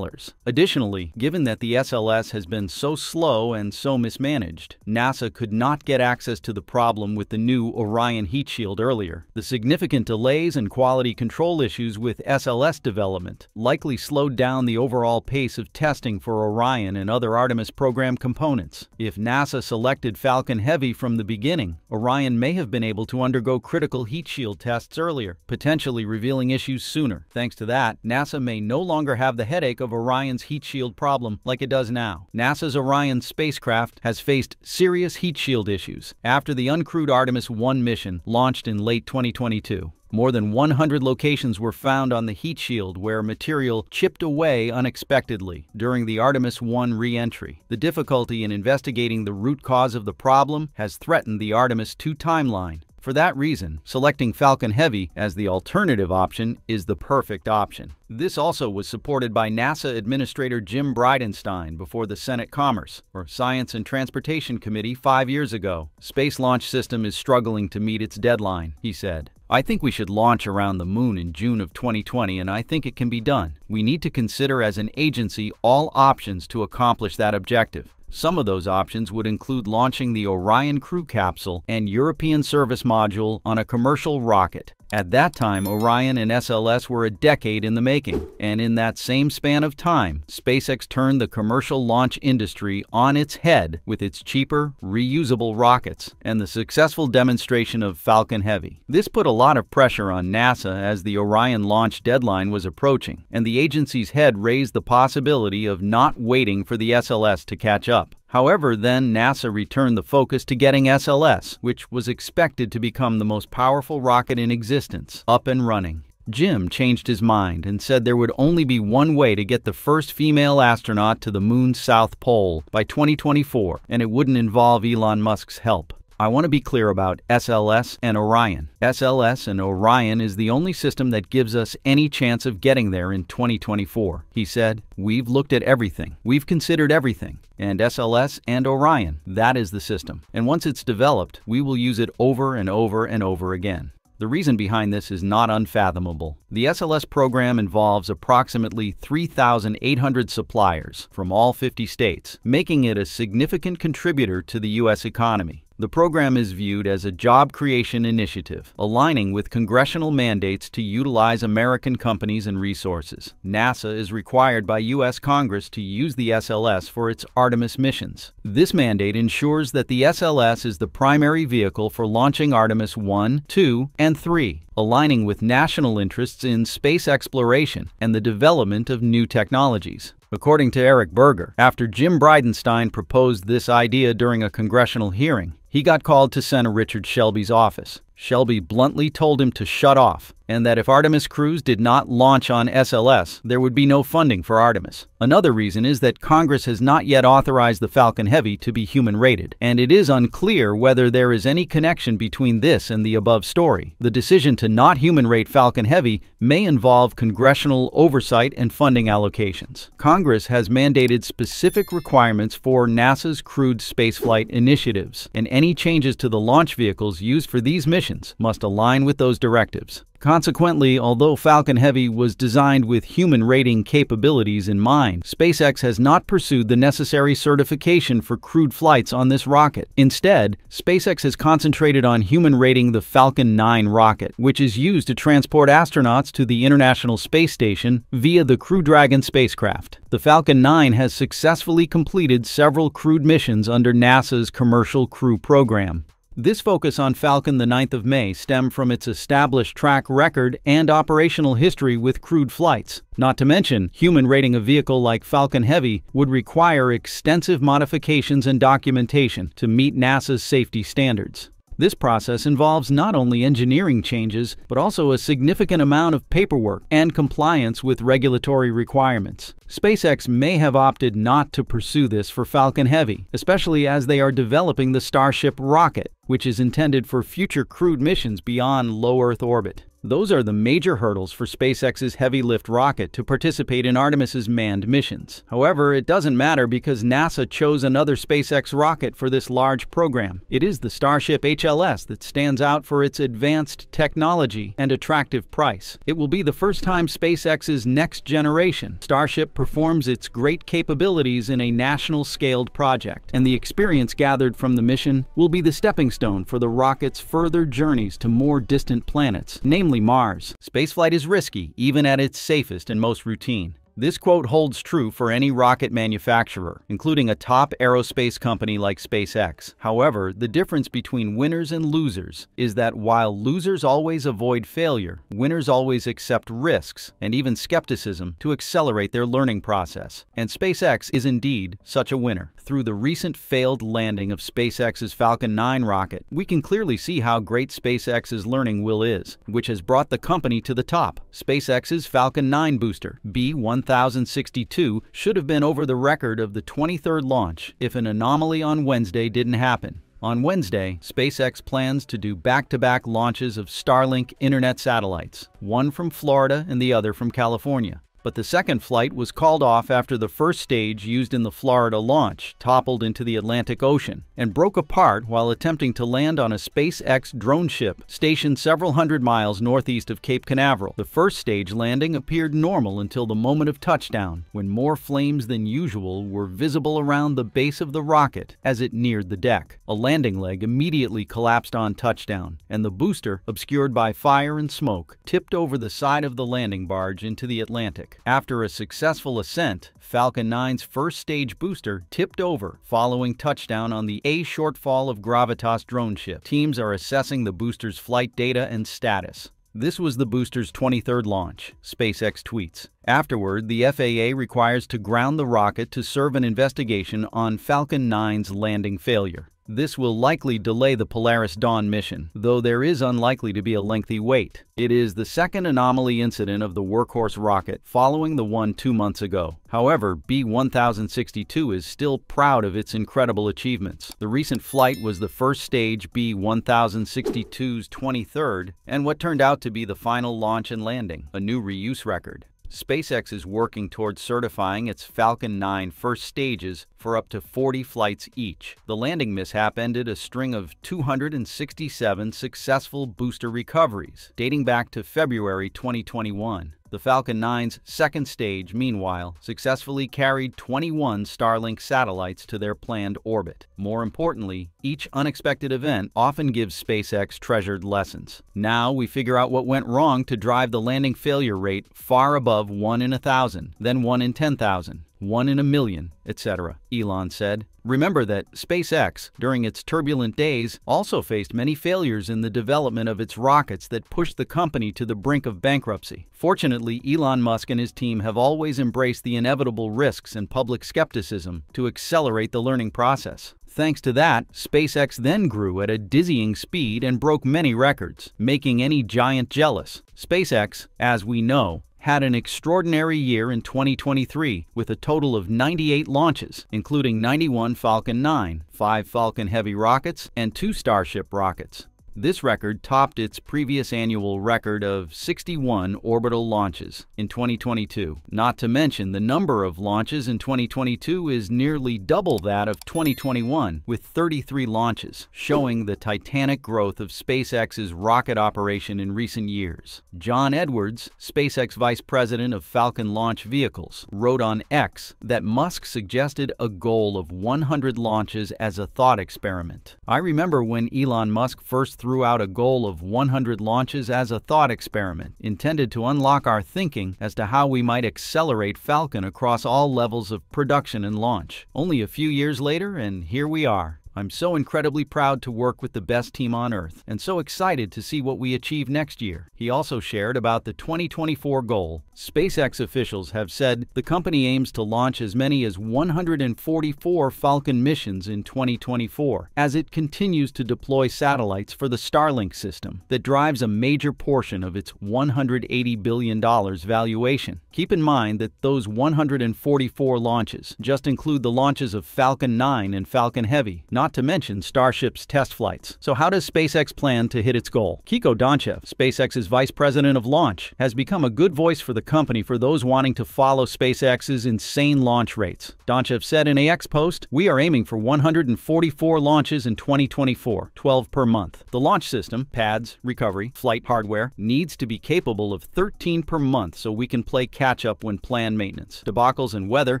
Additionally, given that the SLS has been so slow and so mismanaged, NASA could not get access to the problem with the new Orion heat shield earlier. The significant delays and quality control issues with SLS development likely slowed down the overall pace of testing for Orion and other Artemis program components. If NASA selected Falcon Heavy from the beginning, Orion may have been able to undergo critical heat shield tests earlier, potentially revealing issues sooner. Thanks to that, NASA may no longer have the headache of Orion's heat shield problem like it does now. NASA's Orion spacecraft has faced serious heat shield issues after the uncrewed Artemis 1 mission launched in late 2022. More than 100 locations were found on the heat shield where material chipped away unexpectedly during the Artemis 1 re-entry. The difficulty in investigating the root cause of the problem has threatened the Artemis 2 timeline. For that reason, selecting Falcon Heavy as the alternative option is the perfect option. This also was supported by NASA Administrator Jim Bridenstine before the Senate Commerce, or Science and Transportation Committee 5 years ago. Space Launch System is struggling to meet its deadline, he said. I think we should launch around the moon in June of 2020, and I think it can be done. We need to consider as an agency all options to accomplish that objective. Some of those options would include launching the Orion crew capsule and European service module on a commercial rocket. At that time, Orion and SLS were a decade in the making, and in that same span of time, SpaceX turned the commercial launch industry on its head with its cheaper, reusable rockets and the successful demonstration of Falcon Heavy. This put a lot of pressure on NASA as the Orion launch deadline was approaching, and the agency's head raised the possibility of not waiting for the SLS to catch up. However, then NASA returned the focus to getting SLS, which was expected to become the most powerful rocket in existence, up and running. Jim changed his mind and said there would only be one way to get the first female astronaut to the moon's south pole by 2024, and it wouldn't involve Elon Musk's help. I want to be clear about SLS and Orion. SLS and Orion is the only system that gives us any chance of getting there in 2024. He said, "We've looked at everything. We've considered everything. And SLS and Orion, that is the system. And once it's developed, we will use it over and over and over again." The reason behind this is not unfathomable. The SLS program involves approximately 3,800 suppliers from all 50 states, making it a significant contributor to the U.S. economy. The program is viewed as a job creation initiative, aligning with congressional mandates to utilize American companies and resources. NASA is required by U.S. Congress to use the SLS for its Artemis missions. This mandate ensures that the SLS is the primary vehicle for launching Artemis 1, 2, and 3, aligning with national interests in space exploration and the development of new technologies. According to Eric Berger, after Jim Bridenstine proposed this idea during a congressional hearing, he got called to Senator Richard Shelby's office. Shelby bluntly told him to shut off, and that if Artemis crews did not launch on SLS, there would be no funding for Artemis. Another reason is that Congress has not yet authorized the Falcon Heavy to be human-rated, and it is unclear whether there is any connection between this and the above story. The decision to not human-rate Falcon Heavy may involve congressional oversight and funding allocations. Congress has mandated specific requirements for NASA's crewed spaceflight initiatives, and any changes to the launch vehicles used for these missions must align with those directives. Consequently, although Falcon Heavy was designed with human rating capabilities in mind, SpaceX has not pursued the necessary certification for crewed flights on this rocket. Instead, SpaceX has concentrated on human rating the Falcon 9 rocket, which is used to transport astronauts to the International Space Station via the Crew Dragon spacecraft. The Falcon 9 has successfully completed several crewed missions under NASA's Commercial Crew Program. This focus on Falcon the 9th of May stemmed from its established track record and operational history with crewed flights. Not to mention, human rating a vehicle like Falcon Heavy would require extensive modifications and documentation to meet NASA's safety standards. This process involves not only engineering changes, but also a significant amount of paperwork and compliance with regulatory requirements. SpaceX may have opted not to pursue this for Falcon Heavy, especially as they are developing the Starship rocket, which is intended for future crewed missions beyond low Earth orbit. Those are the major hurdles for SpaceX's heavy-lift rocket to participate in Artemis's manned missions. However, it doesn't matter because NASA chose another SpaceX rocket for this large program. It is the Starship HLS that stands out for its advanced technology and attractive price. It will be the first time SpaceX's next-generation Starship performs its great capabilities in a national-scaled project, and the experience gathered from the mission will be the stepping stone for the rocket's further journeys to more distant planets, namely Mars. Spaceflight is risky, even at its safest and most routine. This quote holds true for any rocket manufacturer, including a top aerospace company like SpaceX. However, the difference between winners and losers is that while losers always avoid failure, winners always accept risks and even skepticism to accelerate their learning process. And SpaceX is indeed such a winner. Through the recent failed landing of SpaceX's Falcon 9 rocket, we can clearly see how great SpaceX's learning wheel is, which has brought the company to the top. SpaceX's Falcon 9 booster, B-1062, should have been over the record of the 23rd launch if an anomaly on Wednesday didn't happen. On Wednesday, SpaceX plans to do back-to-back launches of Starlink internet satellites, one from Florida and the other from California. But the second flight was called off after the first stage used in the Florida launch toppled into the Atlantic Ocean and broke apart while attempting to land on a SpaceX drone ship stationed several hundred miles northeast of Cape Canaveral. The first stage landing appeared normal until the moment of touchdown, when more flames than usual were visible around the base of the rocket as it neared the deck. A landing leg immediately collapsed on touchdown, and the booster, obscured by fire and smoke, tipped over the side of the landing barge into the Atlantic. After a successful ascent, Falcon 9's first stage booster tipped over following touchdown on the A shortfall of Gravitas drone ship. Teams are assessing the booster's flight data and status. This was the booster's 23rd launch, SpaceX tweets. Afterward, the FAA requires to ground the rocket to serve an investigation on Falcon 9's landing failure. This will likely delay the Polaris Dawn mission, though there is unlikely to be a lengthy wait. It is the second anomaly incident of the workhorse rocket, following the one 2 months ago. However, B-1062 is still proud of its incredible achievements. The recent flight was the first stage B-1062's 23rd, and what turned out to be the final launch and landing, a new reuse record. SpaceX is working towards certifying its Falcon 9 first stages for up to 40 flights each. The landing mishap ended a string of 267 successful booster recoveries, dating back to February 2021. The Falcon 9's second stage, meanwhile, successfully carried 21 Starlink satellites to their planned orbit. More importantly, each unexpected event often gives SpaceX treasured lessons. Now we figure out what went wrong to drive the landing failure rate far above 1 in 1,000, then 1 in 10,000. 1 in a million, etc., Elon said. Remember that SpaceX, during its turbulent days, also faced many failures in the development of its rockets that pushed the company to the brink of bankruptcy. Fortunately, Elon Musk and his team have always embraced the inevitable risks and public skepticism to accelerate the learning process. Thanks to that, SpaceX then grew at a dizzying speed and broke many records, making any giant jealous. SpaceX, as we know, had an extraordinary year in 2023 with a total of 98 launches, including 91 Falcon 9, 5 Falcon Heavy rockets, and 2 Starship rockets. This record topped its previous annual record of 61 orbital launches in 2022. Not to mention, the number of launches in 2022 is nearly double that of 2021, with 33 launches, showing the titanic growth of SpaceX's rocket operation in recent years. John Edwards, SpaceX Vice President of Falcon Launch Vehicles, wrote on X that Musk suggested a goal of 100 launches as a thought experiment. I remember when Elon Musk first threw out a goal of 100 launches as a thought experiment, intended to unlock our thinking as to how we might accelerate Falcon across all levels of production and launch. Only a few years later, and here we are. I'm so incredibly proud to work with the best team on Earth, and so excited to see what we achieve next year. He also shared about the 2024 goal. SpaceX officials have said the company aims to launch as many as 144 Falcon missions in 2024, as it continues to deploy satellites for the Starlink system that drives a major portion of its $180 billion valuation. Keep in mind that those 144 launches just include the launches of Falcon 9 and Falcon Heavy, not not to mention Starship's test flights. So how does SpaceX plan to hit its goal? Kiko Donchev, SpaceX's vice president of launch, has become a good voice for the company for those wanting to follow SpaceX's insane launch rates. Donchev said in a X post, "We are aiming for 144 launches in 2024, 12 per month. The launch system, pads, recovery, flight hardware, needs to be capable of 13 per month so we can play catch-up when planned maintenance. Debacles and weather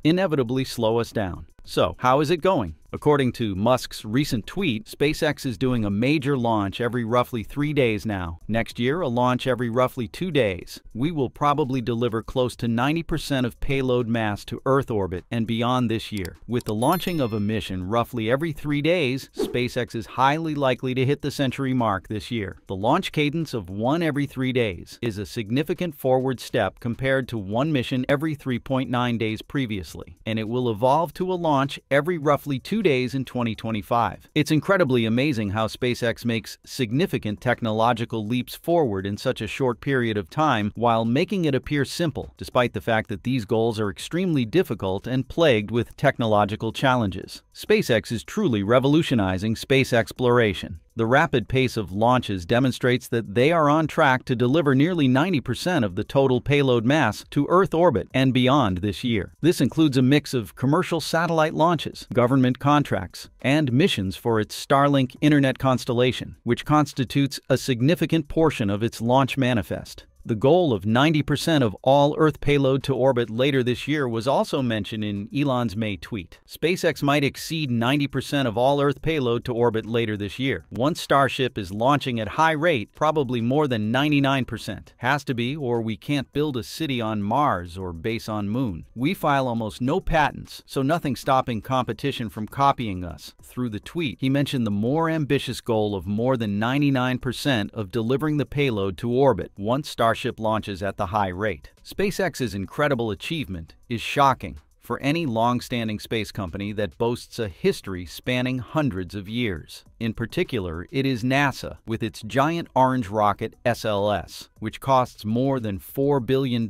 inevitably slow us down." So, how is it going? According to Musk's recent tweet, SpaceX is doing a major launch every roughly 3 days now. Next year, a launch every roughly 2 days. We will probably deliver close to 90% of payload mass to Earth orbit and beyond this year. With the launching of a mission roughly every 3 days, SpaceX is highly likely to hit the century mark this year. The launch cadence of 1 every 3 days is a significant forward step compared to 1 mission every 3.9 days previously, and it will evolve to a launch every roughly 2 days in 2025. It's incredibly amazing how SpaceX makes significant technological leaps forward in such a short period of time while making it appear simple, despite the fact that these goals are extremely difficult and plagued with technological challenges. SpaceX is truly revolutionizing space exploration. The rapid pace of launches demonstrates that they are on track to deliver nearly 90% of the total payload mass to Earth orbit and beyond this year. This includes a mix of commercial satellite launches, government contracts, and missions for its Starlink internet constellation, which constitutes a significant portion of its launch manifest. The goal of 90% of all Earth payload to orbit later this year was also mentioned in Elon's May tweet. SpaceX might exceed 90% of all Earth payload to orbit later this year. Once Starship is launching at high rate, probably more than 99%. Has to be, or we can't build a city on Mars or base on Moon. We file almost no patents, so nothing stopping competition from copying us. Through the tweet, he mentioned the more ambitious goal of more than 99% of delivering the payload to orbit once Starship launches at the high rate. SpaceX's incredible achievement is shocking for any long-standing space company that boasts a history spanning hundreds of years. In particular, it is NASA with its giant orange rocket SLS, which costs more than $4 billion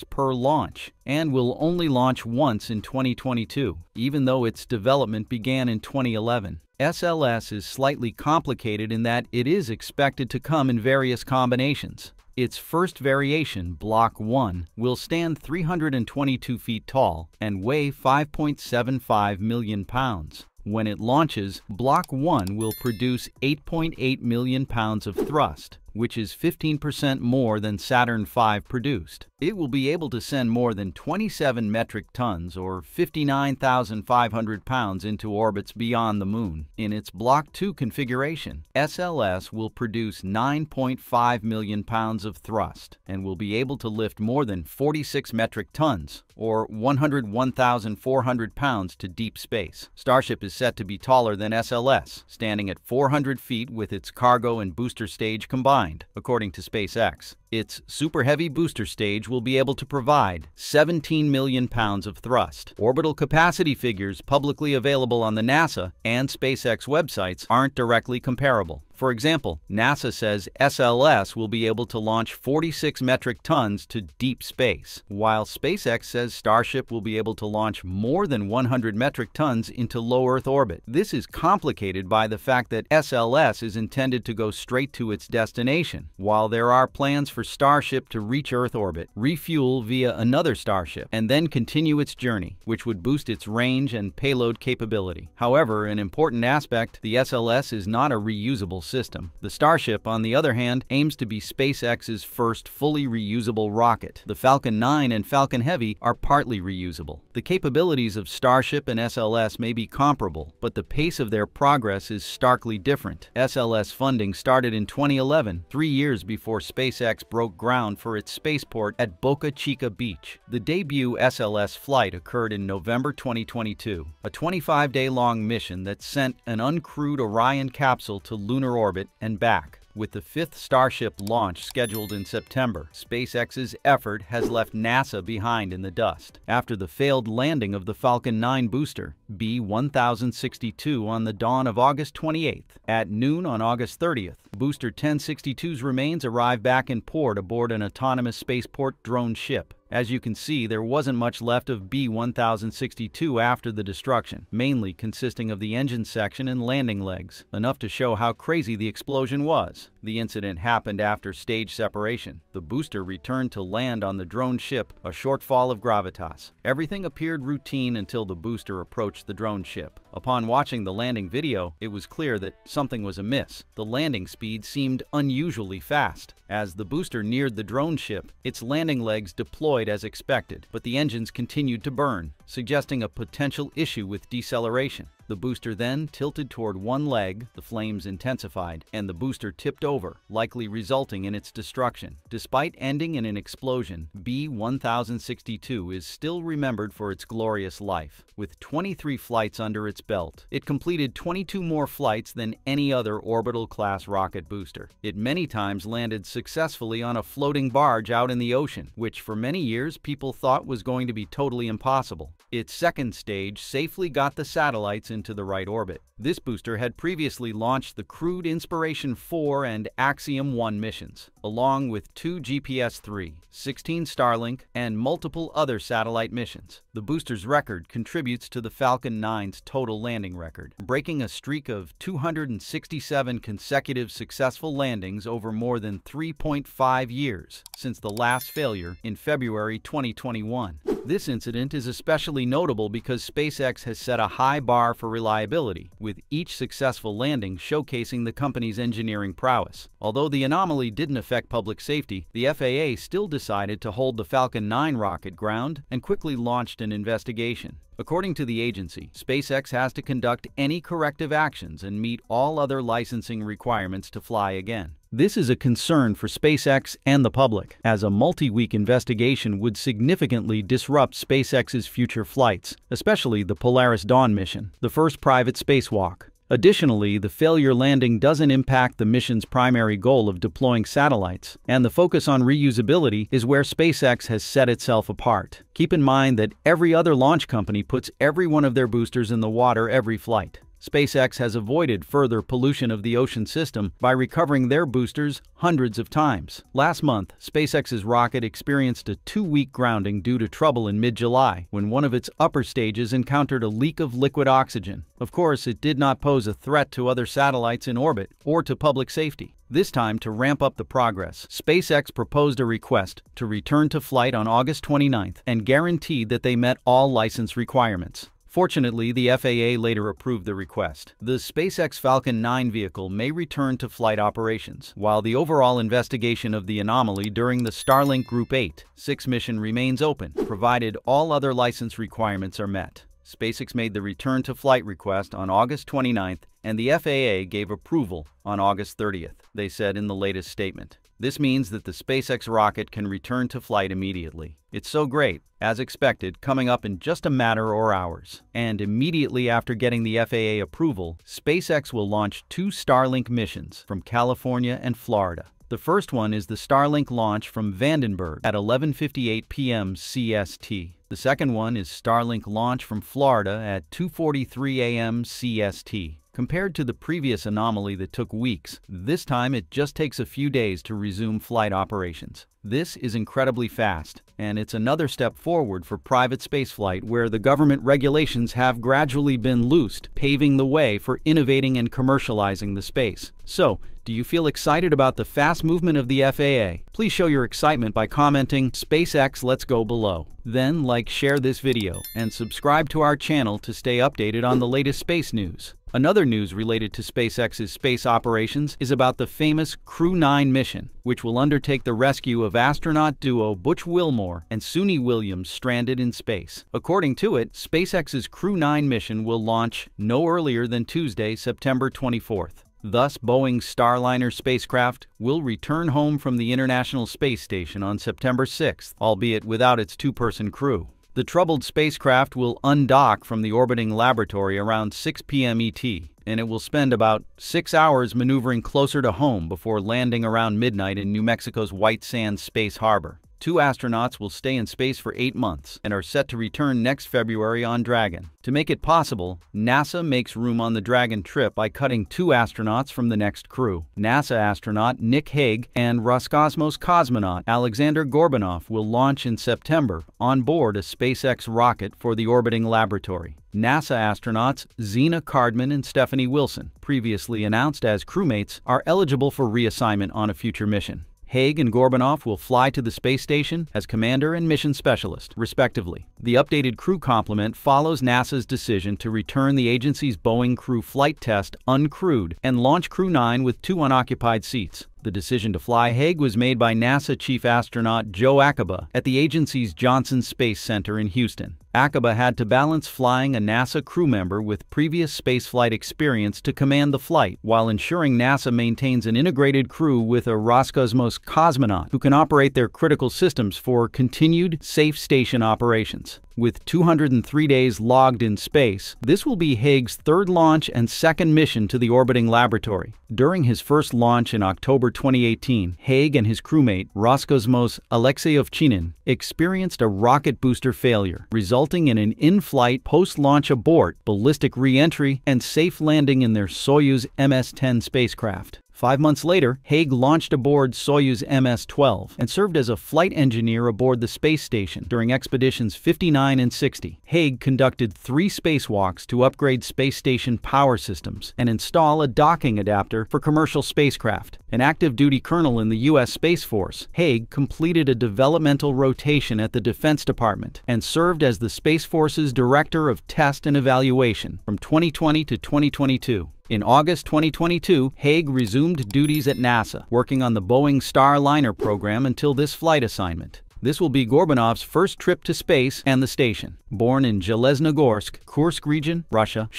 per launch and will only launch once in 2022, even though its development began in 2011. SLS is slightly complicated in that it is expected to come in various combinations. Its first variation, Block 1, will stand 322 feet tall and weigh 5.75 million pounds. When it launches, Block 1 will produce 8.8 million pounds of thrust, which is 15% more than Saturn V produced. It will be able to send more than 27 metric tons or 59,500 pounds into orbits beyond the Moon. In its Block 2 configuration, SLS will produce 9.5 million pounds of thrust and will be able to lift more than 46 metric tons or 101,400 pounds to deep space. Starship is set to be taller than SLS, standing at 400 feet with its cargo and booster stage combined, according to SpaceX. Its Super Heavy booster stage will be able to provide 17 million pounds of thrust. Orbital capacity figures publicly available on the NASA and SpaceX websites aren't directly comparable. For example, NASA says SLS will be able to launch 46 metric tons to deep space, while SpaceX says Starship will be able to launch more than 100 metric tons into low Earth orbit. This is complicated by the fact that SLS is intended to go straight to its destination, while there are plans for Starship to reach Earth orbit, refuel via another Starship, and then continue its journey, which would boost its range and payload capability. However, an important aspect, the SLS is not a reusable system. The Starship, on the other hand, aims to be SpaceX's first fully reusable rocket. The Falcon 9 and Falcon Heavy are partly reusable. The capabilities of Starship and SLS may be comparable, but the pace of their progress is starkly different. SLS funding started in 2011, 3 years before SpaceX broke ground for its spaceport at Boca Chica Beach. The debut SLS flight occurred in November 2022, a 25-day-long mission that sent an uncrewed Orion capsule to lunar orbit and back. With the 5th Starship launch scheduled in September, SpaceX's effort has left NASA behind in the dust. After the failed landing of the Falcon 9 booster, B-1062 on the dawn of August 28th, at noon on August 30th, Booster 1062's remains arrived back in port aboard an autonomous spaceport drone ship. As you can see, there wasn't much left of B-1062 after the destruction, mainly consisting of the engine section and landing legs, enough to show how crazy the explosion was. The incident happened after stage separation. The booster returned to land on the drone ship, a short fall of gravitas. Everything appeared routine until the booster approached the drone ship. Upon watching the landing video, it was clear that something was amiss. The landing speed seemed unusually fast. As the booster neared the drone ship, its landing legs deployed as expected, but the engines continued to burn, suggesting a potential issue with deceleration. The booster then tilted toward one leg, the flames intensified, and the booster tipped over, likely resulting in its destruction. Despite ending in an explosion, B-1062 is still remembered for its glorious life. With 23 flights under its belt, it completed 22 more flights than any other orbital-class rocket booster. It many times landed successfully on a floating barge out in the ocean, which for many years people thought was going to be totally impossible. Its second stage safely got the satellites into the right orbit. This booster had previously launched the crewed Inspiration 4 and Axiom 1 missions, along with 2 GPS-3, 16 Starlink, and multiple other satellite missions. The booster's record contributes to the Falcon 9's total landing record, breaking a streak of 267 consecutive successful landings over more than 3.5 years since the last failure in February 2021. This incident is especially notable because SpaceX has set a high bar for reliability, with each successful landing showcasing the company's engineering prowess. Although the anomaly didn't affect public safety, the FAA still decided to hold the Falcon 9 rocket ground and quickly launched an investigation. According to the agency, SpaceX has to conduct any corrective actions and meet all other licensing requirements to fly again. This is a concern for SpaceX and the public, as a multi-week investigation would significantly disrupt SpaceX's future flights, especially the Polaris Dawn mission, the first private spacewalk. Additionally, the failure landing doesn't impact the mission's primary goal of deploying satellites, and the focus on reusability is where SpaceX has set itself apart. Keep in mind that every other launch company puts every one of their boosters in the water every flight. SpaceX has avoided further pollution of the ocean system by recovering their boosters hundreds of times. Last month, SpaceX's rocket experienced a 2-week grounding due to trouble in mid-July, when one of its upper stages encountered a leak of liquid oxygen. Of course, it did not pose a threat to other satellites in orbit or to public safety. This time, to ramp up the progress, SpaceX proposed a request to return to flight on August 29th and guaranteed that they met all license requirements. Fortunately, the FAA later approved the request. The SpaceX Falcon 9 vehicle may return to flight operations, while the overall investigation of the anomaly during the Starlink Group 8-6 mission remains open, provided all other license requirements are met. SpaceX made the return to flight request on August 29th, and the FAA gave approval on August 30th, they said in the latest statement. This means that the SpaceX rocket can return to flight immediately. It's so great, as expected, coming up in just a matter of hours. And immediately after getting the FAA approval, SpaceX will launch 2 Starlink missions from California and Florida. The first one is the Starlink launch from Vandenberg at 11:58 p.m. CST. The second one is Starlink launch from Florida at 2:43 a.m. CST. Compared to the previous anomaly that took weeks, this time it just takes a few days to resume flight operations. This is incredibly fast, and it's another step forward for private spaceflight where the government regulations have gradually been loosed, paving the way for innovating and commercializing the space. So, do you feel excited about the fast movement of the FAA? Please show your excitement by commenting SpaceX Let's Go below. Then share this video, and subscribe to our channel to stay updated on the latest space news. Another news related to SpaceX's space operations is about the famous Crew 9 mission, which will undertake the rescue of astronaut duo Butch Wilmore and Suni Williams stranded in space. According to it, SpaceX's Crew 9 mission will launch no earlier than Tuesday, September 24th. Thus, Boeing's Starliner spacecraft will return home from the International Space Station on September 6th, albeit without its 2-person crew. The troubled spacecraft will undock from the orbiting laboratory around 6 p.m. ET, and it will spend about 6 hours maneuvering closer to home before landing around midnight in New Mexico's White Sands Space Harbor. 2 astronauts will stay in space for 8 months and are set to return next February on Dragon. To make it possible, NASA makes room on the Dragon trip by cutting 2 astronauts from the next crew. NASA astronaut Nick Hague and Roscosmos cosmonaut Alexander Gorbanov will launch in September on board a SpaceX rocket for the orbiting laboratory. NASA astronauts Zena Cardman and Stephanie Wilson, previously announced as crewmates, are eligible for reassignment on a future mission. Hague and Gorbanov will fly to the space station as commander and mission specialist, respectively. The updated crew complement follows NASA's decision to return the agency's Boeing crew flight test uncrewed and launch Crew 9 with 2 unoccupied seats. The decision to fly Hague was made by NASA Chief Astronaut Joe Acaba at the agency's Johnson Space Center in Houston. Acaba had to balance flying a NASA crew member with previous spaceflight experience to command the flight, while ensuring NASA maintains an integrated crew with a Roscosmos cosmonaut who can operate their critical systems for continued safe station operations. With 203 days logged in space, this will be Hague's 3rd launch and 2nd mission to the orbiting laboratory. During his first launch in October 2018, Hague and his crewmate, Roscosmos Alexeyevchinin, experienced a rocket booster failure, resulting in an in-flight post-launch abort, ballistic re-entry, and safe landing in their Soyuz MS-10 spacecraft. 5 months later, Hague launched aboard Soyuz MS-12 and served as a flight engineer aboard the space station during expeditions 59 and 60. Hague conducted 3 spacewalks to upgrade space station power systems and install a docking adapter for commercial spacecraft. An active duty colonel in the U.S. Space Force, Hague completed a developmental rotation at the Defense Department and served as the Space Force's Director of Test and Evaluation from 2020 to 2022. In August 2022, Hague resumed duties at NASA, working on the Boeing Starliner program until this flight assignment. This will be Gorbanov's first trip to space and the station. Born in Zheleznogorsk, Kursk region, Russia,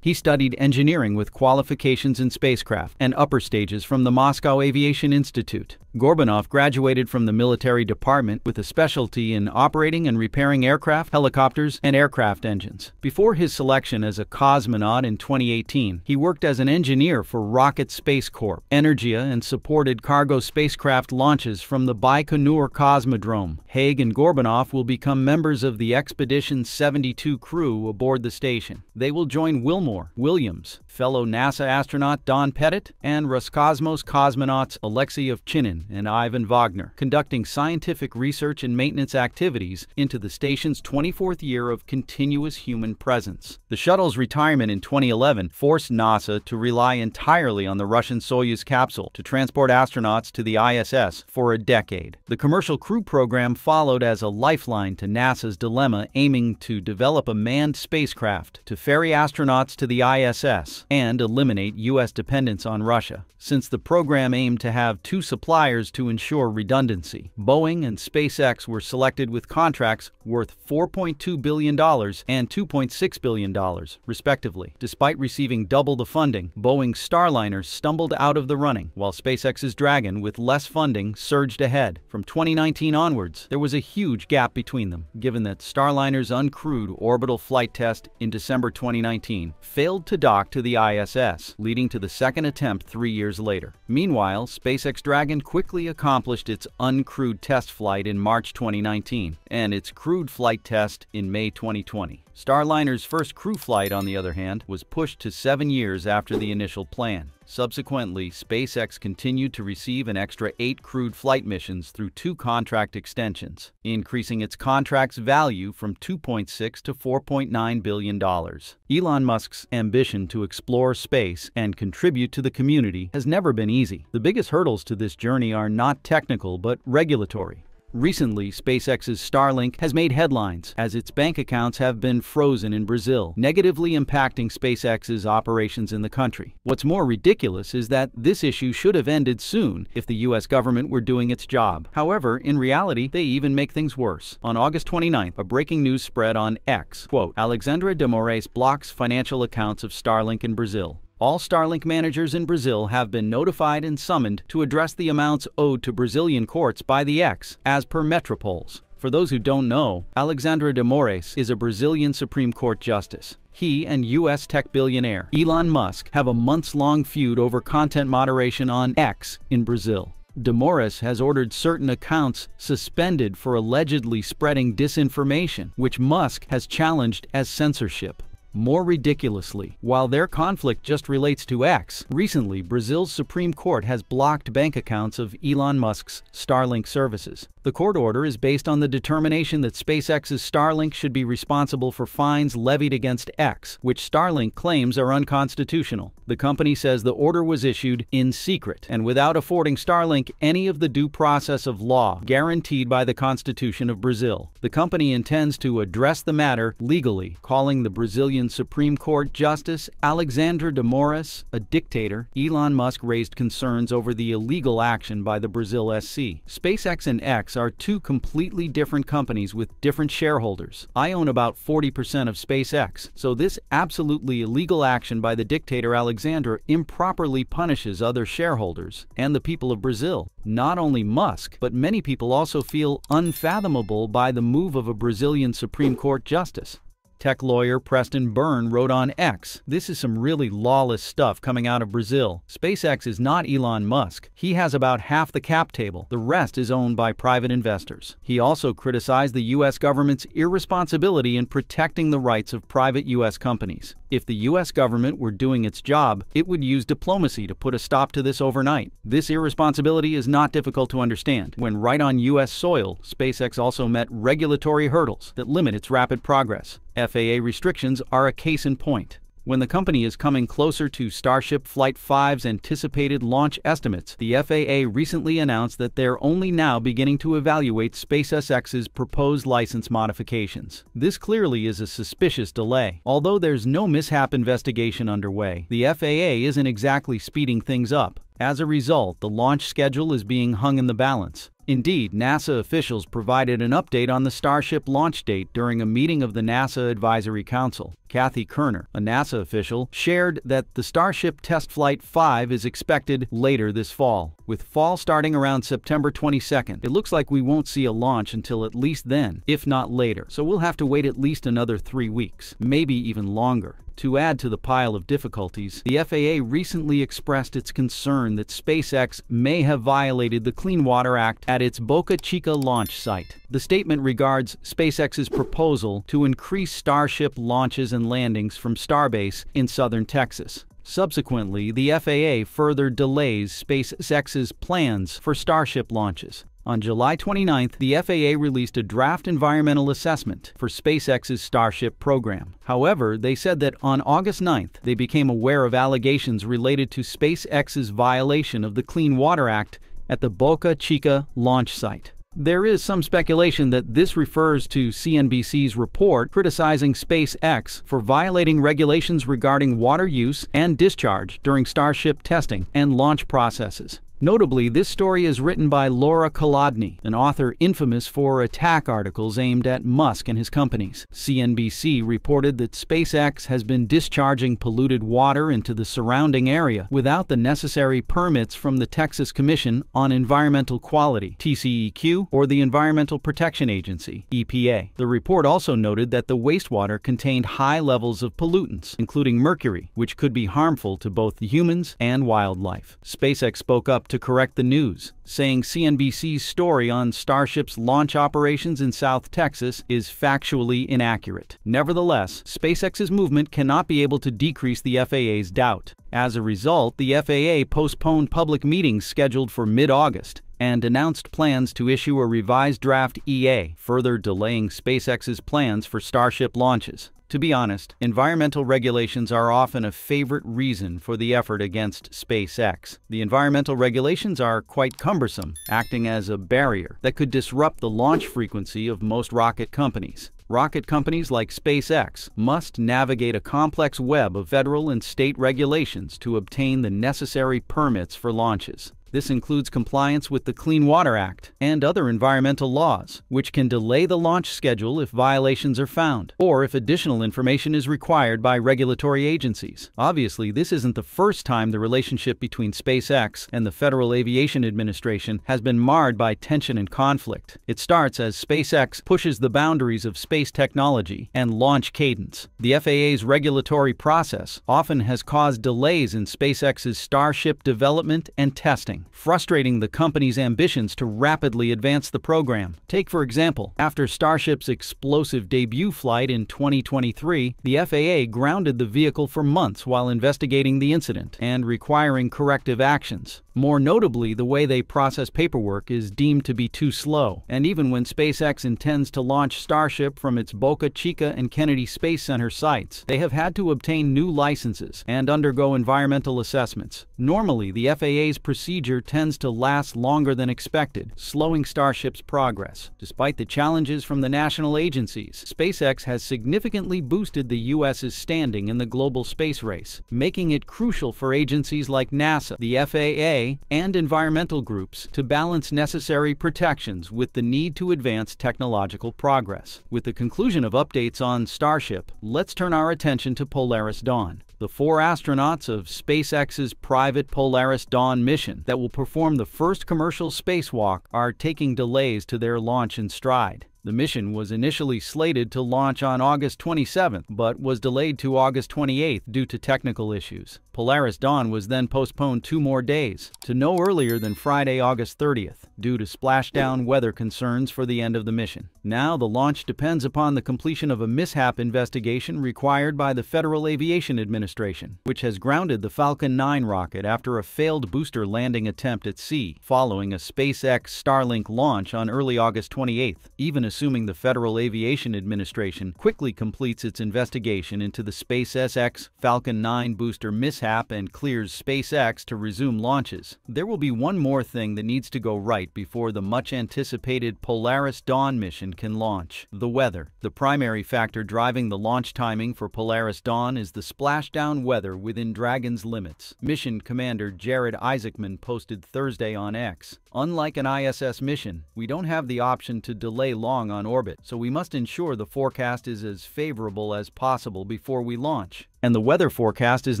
he studied engineering with qualifications in spacecraft and upper stages from the Moscow Aviation Institute. Gorbanov graduated from the military department with a specialty in operating and repairing aircraft, helicopters, and aircraft engines. Before his selection as a cosmonaut in 2018, he worked as an engineer for Rocket Space Corp, Energia, and supported cargo spacecraft launches from the Baikonur Cosmodrome. Hague and Gorbanov will become members of the Expedition 72 crew aboard the station. They will join Wilmore Williams, fellow NASA astronaut Don Pettit, and Roscosmos cosmonauts Alexeyevchinin and Ivan Wagner, conducting scientific research and maintenance activities into the station's 24th year of continuous human presence. The shuttle's retirement in 2011 forced NASA to rely entirely on the Russian Soyuz capsule to transport astronauts to the ISS for a decade. The commercial crew program followed as a lifeline to NASA's dilemma aiming to develop a manned spacecraft to ferry astronauts to the ISS and eliminate U.S. dependence on Russia. Since the program aimed to have 2 suppliers to ensure redundancy, Boeing and SpaceX were selected with contracts worth $4.2 billion and $2.6 billion, respectively. Despite receiving double the funding, Boeing's Starliner stumbled out of the running, while SpaceX's Dragon, with less funding, surged ahead. From 2019 onwards, there was a huge gap between them, given that Starliner's uncrewed orbital flight test in December 2019 failed to dock to the ISS, leading to the second attempt 3 years later. Meanwhile, SpaceX Dragon quickly accomplished its uncrewed test flight in March 2019 and its crewed flight test in May 2020. Starliner's first crew flight, on the other hand, was pushed to 7 years after the initial plan. Subsequently, SpaceX continued to receive an extra 8 crewed flight missions through 2 contract extensions, increasing its contract's value from $2.6 to $4.9 billion. Elon Musk's ambition to explore space and contribute to the community has never been easy. The biggest hurdles to this journey are not technical but regulatory. Recently, SpaceX's Starlink has made headlines as its bank accounts have been frozen in Brazil, negatively impacting SpaceX's operations in the country. What's more ridiculous is that this issue should have ended soon if the U.S. government were doing its job. However, in reality, they even make things worse. On August 29th, a breaking news spread on X, quote, Alexandre de Moraes blocks financial accounts of Starlink in Brazil. All Starlink managers in Brazil have been notified and summoned to address the amounts owed to Brazilian courts by the X, as per Metropol's. For those who don't know, Alexandre de Moraes is a Brazilian Supreme Court justice. He and U.S. tech billionaire Elon Musk have a months-long feud over content moderation on X in Brazil. Demores has ordered certain accounts suspended for allegedly spreading disinformation, which Musk has challenged as censorship. More ridiculously, while their conflict just relates to X, recently Brazil's Supreme Court has blocked bank accounts of Elon Musk's Starlink services. The court order is based on the determination that SpaceX's Starlink should be responsible for fines levied against X, which Starlink claims are unconstitutional. The company says the order was issued in secret and without affording Starlink any of the due process of law guaranteed by the Constitution of Brazil. The company intends to address the matter legally, calling the Brazilian Supreme Court Justice Alexandre de Moraes a dictator. Elon Musk raised concerns over the illegal action by the Brazil SC. SpaceX and X are two completely different companies with different shareholders. I own about 40% of SpaceX, so this absolutely illegal action by the dictator Alexandre improperly punishes other shareholders and the people of Brazil. Not only Musk, but many people also feel unfathomable by the move of a Brazilian Supreme Court justice. Tech lawyer Preston Byrne wrote on X, "This is some really lawless stuff coming out of Brazil. SpaceX is not Elon Musk. He has about half the cap table. The rest is owned by private investors." He also criticized the U.S. government's irresponsibility in protecting the rights of private U.S. companies. If the U.S. government were doing its job, it would use diplomacy to put a stop to this overnight. This irresponsibility is not difficult to understand. When right on U.S. soil, SpaceX also met regulatory hurdles that limit its rapid progress. FAA restrictions are a case in point. When the company is coming closer to Starship Flight 5's anticipated launch estimates, the FAA recently announced that they're only now beginning to evaluate SpaceX's proposed license modifications. This clearly is a suspicious delay. Although there's no mishap investigation underway, the FAA isn't exactly speeding things up. As a result, the launch schedule is being hung in the balance. Indeed, NASA officials provided an update on the Starship launch date during a meeting of the NASA Advisory Council. Kathy Kerner, a NASA official, shared that the Starship Test Flight 5 is expected later this fall, with fall starting around September 22nd. It looks like we won't see a launch until at least then, if not later, so we'll have to wait at least another 3 weeks, maybe even longer. To add to the pile of difficulties, the FAA recently expressed its concern that SpaceX may have violated the Clean Water Act at its Boca Chica launch site. The statement regards SpaceX's proposal to increase Starship launches and landings from Starbase in southern Texas. Subsequently, the FAA further delays SpaceX's plans for Starship launches. On July 29th, the FAA released a draft environmental assessment for SpaceX's Starship program. However, they said that on August 9th, they became aware of allegations related to SpaceX's violation of the Clean Water Act at the Boca Chica launch site. There is some speculation that this refers to CNBC's report criticizing SpaceX for violating regulations regarding water use and discharge during Starship testing and launch processes. Notably, this story is written by Laura Kolodny, an author infamous for attack articles aimed at Musk and his companies. CNBC reported that SpaceX has been discharging polluted water into the surrounding area without the necessary permits from the Texas Commission on Environmental Quality, TCEQ, or the Environmental Protection Agency, EPA. The report also noted that the wastewater contained high levels of pollutants, including mercury, which could be harmful to both humans and wildlife. SpaceX spoke up to correct the news, saying CNBC's story on Starship's launch operations in South Texas is factually inaccurate. Nevertheless, SpaceX's movement cannot be able to decrease the FAA's doubt. As a result, the FAA postponed public meetings scheduled for mid-August and announced plans to issue a revised draft EA, further delaying SpaceX's plans for Starship launches. To be honest, environmental regulations are often a favorite reason for the effort against SpaceX. The environmental regulations are quite cumbersome, acting as a barrier that could disrupt the launch frequency of most rocket companies. Rocket companies like SpaceX must navigate a complex web of federal and state regulations to obtain the necessary permits for launches. This includes compliance with the Clean Water Act and other environmental laws, which can delay the launch schedule if violations are found, or if additional information is required by regulatory agencies. Obviously, this isn't the first time the relationship between SpaceX and the Federal Aviation Administration has been marred by tension and conflict. It starts as SpaceX pushes the boundaries of space technology and launch cadence. The FAA's regulatory process often has caused delays in SpaceX's Starship development and testing. timing, frustrating the company's ambitions to rapidly advance the program. Take, for example, after Starship's explosive debut flight in 2023, the FAA grounded the vehicle for months while investigating the incident and requiring corrective actions. More notably, the way they process paperwork is deemed to be too slow, and even when SpaceX intends to launch Starship from its Boca Chica and Kennedy Space Center sites, they have had to obtain new licenses and undergo environmental assessments. Normally, the FAA's procedure tends to last longer than expected, slowing Starship's progress. Despite the challenges from the national agencies, SpaceX has significantly boosted the U.S.'s standing in the global space race, making it crucial for agencies like NASA, the FAA, and environmental groups to balance necessary protections with the need to advance technological progress. With the conclusion of updates on Starship, let's turn our attention to Polaris Dawn. The 4 astronauts of SpaceX's private Polaris Dawn mission that will perform the first commercial spacewalk are taking delays to their launch in stride. The mission was initially slated to launch on August 27th, but was delayed to August 28th due to technical issues. Polaris Dawn was then postponed 2 more days, to no earlier than Friday, August 30th, due to splashdown weather concerns for the end of the mission. Now the launch depends upon the completion of a mishap investigation required by the Federal Aviation Administration, which has grounded the Falcon 9 rocket after a failed booster landing attempt at sea, following a SpaceX Starlink launch on early August 28th. Even assuming the Federal Aviation Administration quickly completes its investigation into the SpaceX Falcon 9 booster mishap and clears SpaceX to resume launches, there will be one more thing that needs to go right before the much-anticipated Polaris Dawn mission can launch: the weather. The primary factor driving the launch timing for Polaris Dawn is the splashdown weather within Dragon's limits. Mission Commander Jared Isaacman posted Thursday on X. Unlike an ISS mission, we don't have the option to delay long on orbit, so we must ensure the forecast is as favorable as possible before we launch. And the weather forecast is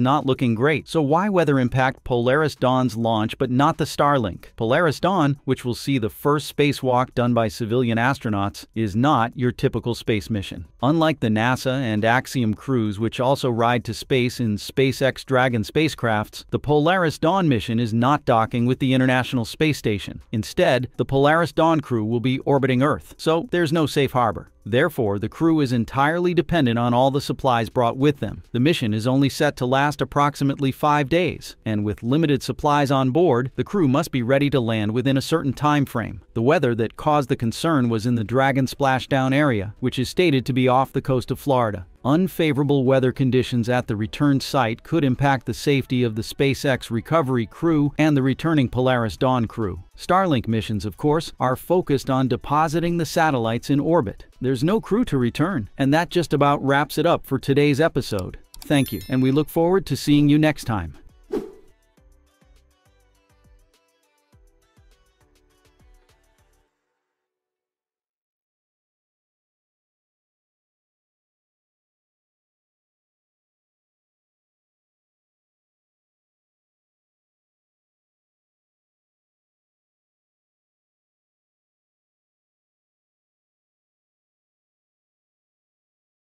not looking great, so why weather impact Polaris Dawn's launch but not the Starlink? Polaris Dawn, which will see the first spacewalk done by civilian astronauts, is not your typical space mission. Unlike the NASA and Axiom crews, which also ride to space in SpaceX Dragon spacecrafts, the Polaris Dawn mission is not docking with the International Space Station. Instead, the Polaris Dawn crew will be orbiting Earth, so there's no safe harbor. Therefore, the crew is entirely dependent on all the supplies brought with them. The mission is only set to last approximately 5 days, and with limited supplies on board, the crew must be ready to land within a certain time frame. The weather that caused the concern was in the Dragon splashdown area, which is stated to be off the coast of Florida. Unfavorable weather conditions at the return site could impact the safety of the SpaceX recovery crew and the returning Polaris Dawn crew. Starlink missions, of course, are focused on depositing the satellites in orbit. There's no crew to return, and that just about wraps it up for today's episode. Thank you, and we look forward to seeing you next time.